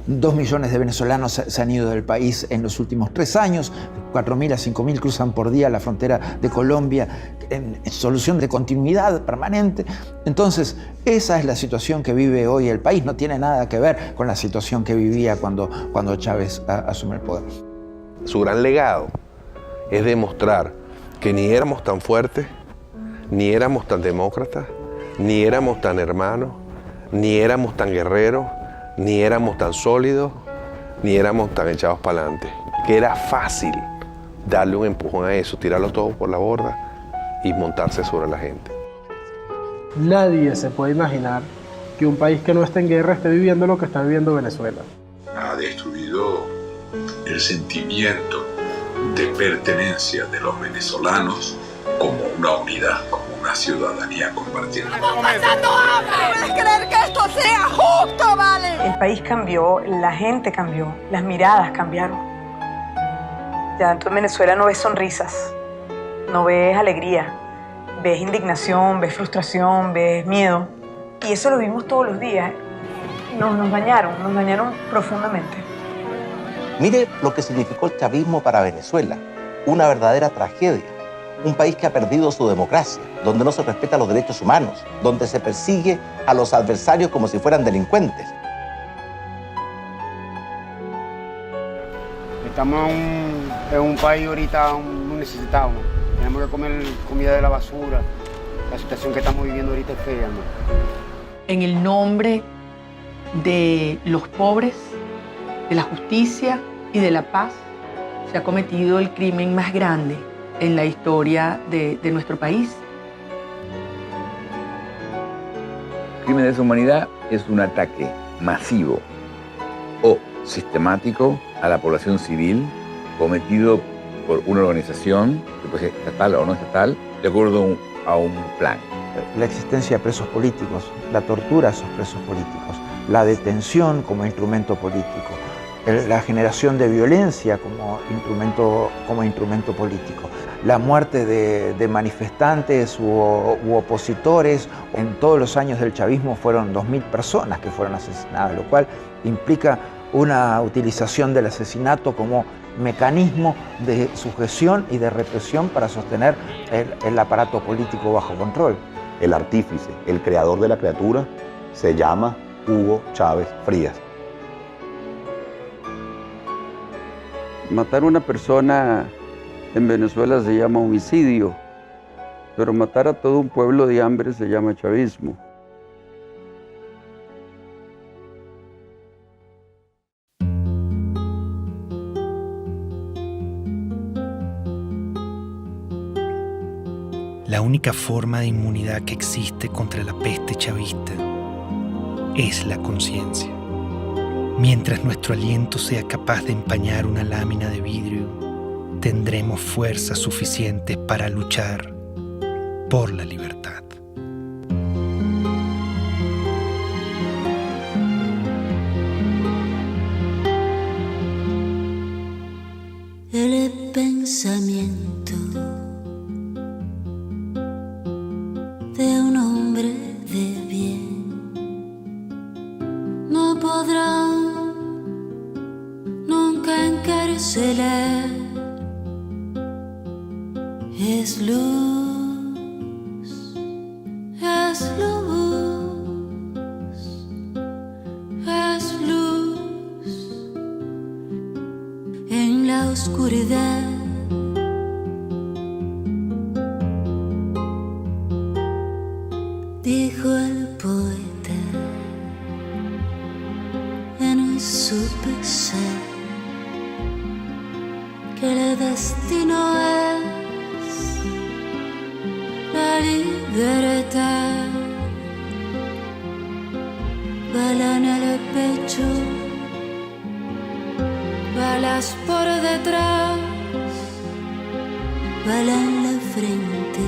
2 millones de venezolanos se han ido del país en los últimos 3 años. 4.000 a 5.000 cruzan por día la frontera de Colombia en solución de continuidad permanente. Entonces, esa es la situación que vive hoy el país. No tiene nada que ver con la situación que vivía cuando Chávez asume el poder. Su gran legado es demostrar que ni éramos tan fuertes, ni éramos tan demócratas, ni éramos tan hermanos, ni éramos tan guerreros, ni éramos tan sólidos, ni éramos tan echados para adelante. Que era fácil darle un empujón a eso, tirarlo todo por la borda y montarse sobre la gente. Nadie se puede imaginar que un país que no esté en guerra esté viviendo lo que está viviendo Venezuela. Ha destruido el sentimiento de pertenencia de los venezolanos como una unidad, como una ciudadanía compartida. ¡Estamos pasando hambre! ¿No puedes creer que esto sea justo, vale? El país cambió, la gente cambió, las miradas cambiaron. Ya tú en Venezuela no ves sonrisas, no ves alegría, ves indignación, ves frustración, ves miedo. Y eso lo vimos todos los días. Nos dañaron profundamente. Mire lo que significó el chavismo para Venezuela, una verdadera tragedia. Un país que ha perdido su democracia, donde no se respetan los derechos humanos, donde se persigue a los adversarios como si fueran delincuentes. Estamos en un país ahorita muy necesitado. Tenemos que comer comida de la basura. La situación que estamos viviendo ahorita es fea, ¿no? En el nombre de los pobres, de la justicia y de la paz, se ha cometido el crimen más grande en la historia de nuestro país. El crimen de lesa humanidad es un ataque masivo o sistemático a la población civil cometido por una organización, que puede ser estatal o no estatal, de acuerdo a un plan. La existencia de presos políticos, la tortura a esos presos políticos, la detención como instrumento político, la generación de violencia como instrumento político, la muerte de manifestantes u opositores. En todos los años del chavismo fueron 2.000 personas que fueron asesinadas, lo cual implica una utilización del asesinato como mecanismo de sujeción y de represión para sostener el aparato político bajo control. El artífice, el creador de la criatura, se llama Hugo Chávez Frías. Matar a una persona en Venezuela se llama homicidio, pero matar a todo un pueblo de hambre se llama chavismo. La única forma de inmunidad que existe contra la peste chavista es la conciencia. Mientras nuestro aliento sea capaz de empañar una lámina de vidrio, tendremos fuerzas suficientes para luchar por la libertad. El pensamiento de un hombre de bien no podrá nunca encarcelar. Es luz, es luz, es luz en la oscuridad. Dijo el poeta. supe ser que el destino es la libertad. Bala en el pecho, balas por detrás, bala en la frente,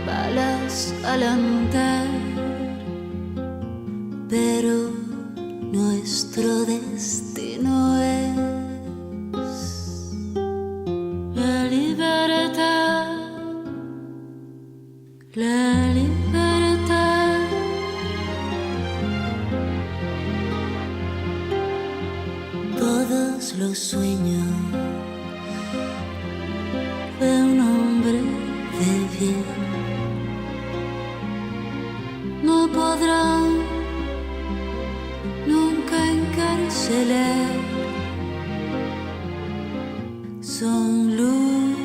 balas al andar, pero nuestro destino es la libertad, la libertad. Todos los sueños de un hombre de bien no podrán nunca encarcelar. Son luz,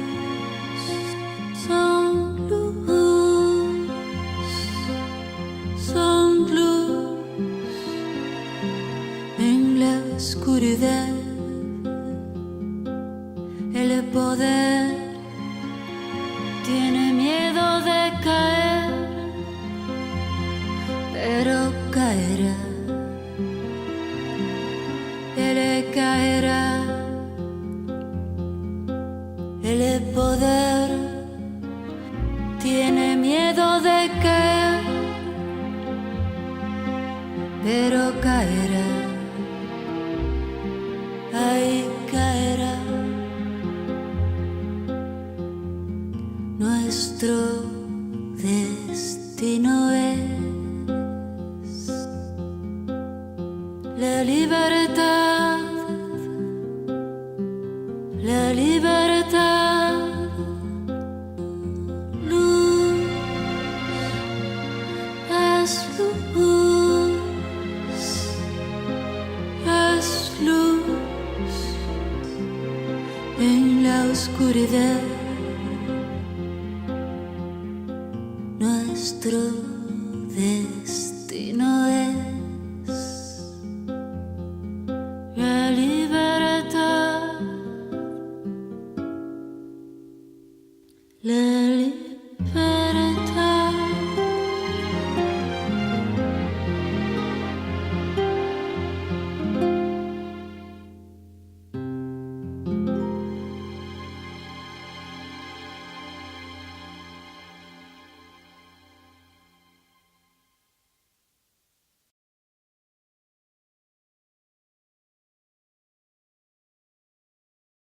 son luz, son luz en la oscuridad. El poder tiene miedo de caer, pero caerá. Él caerá. El poder tiene miedo de caer, pero caerá. Ahí caerá. Nuestro destino es la libertad, la libertad. Luz es luz, es luz en la oscuridad.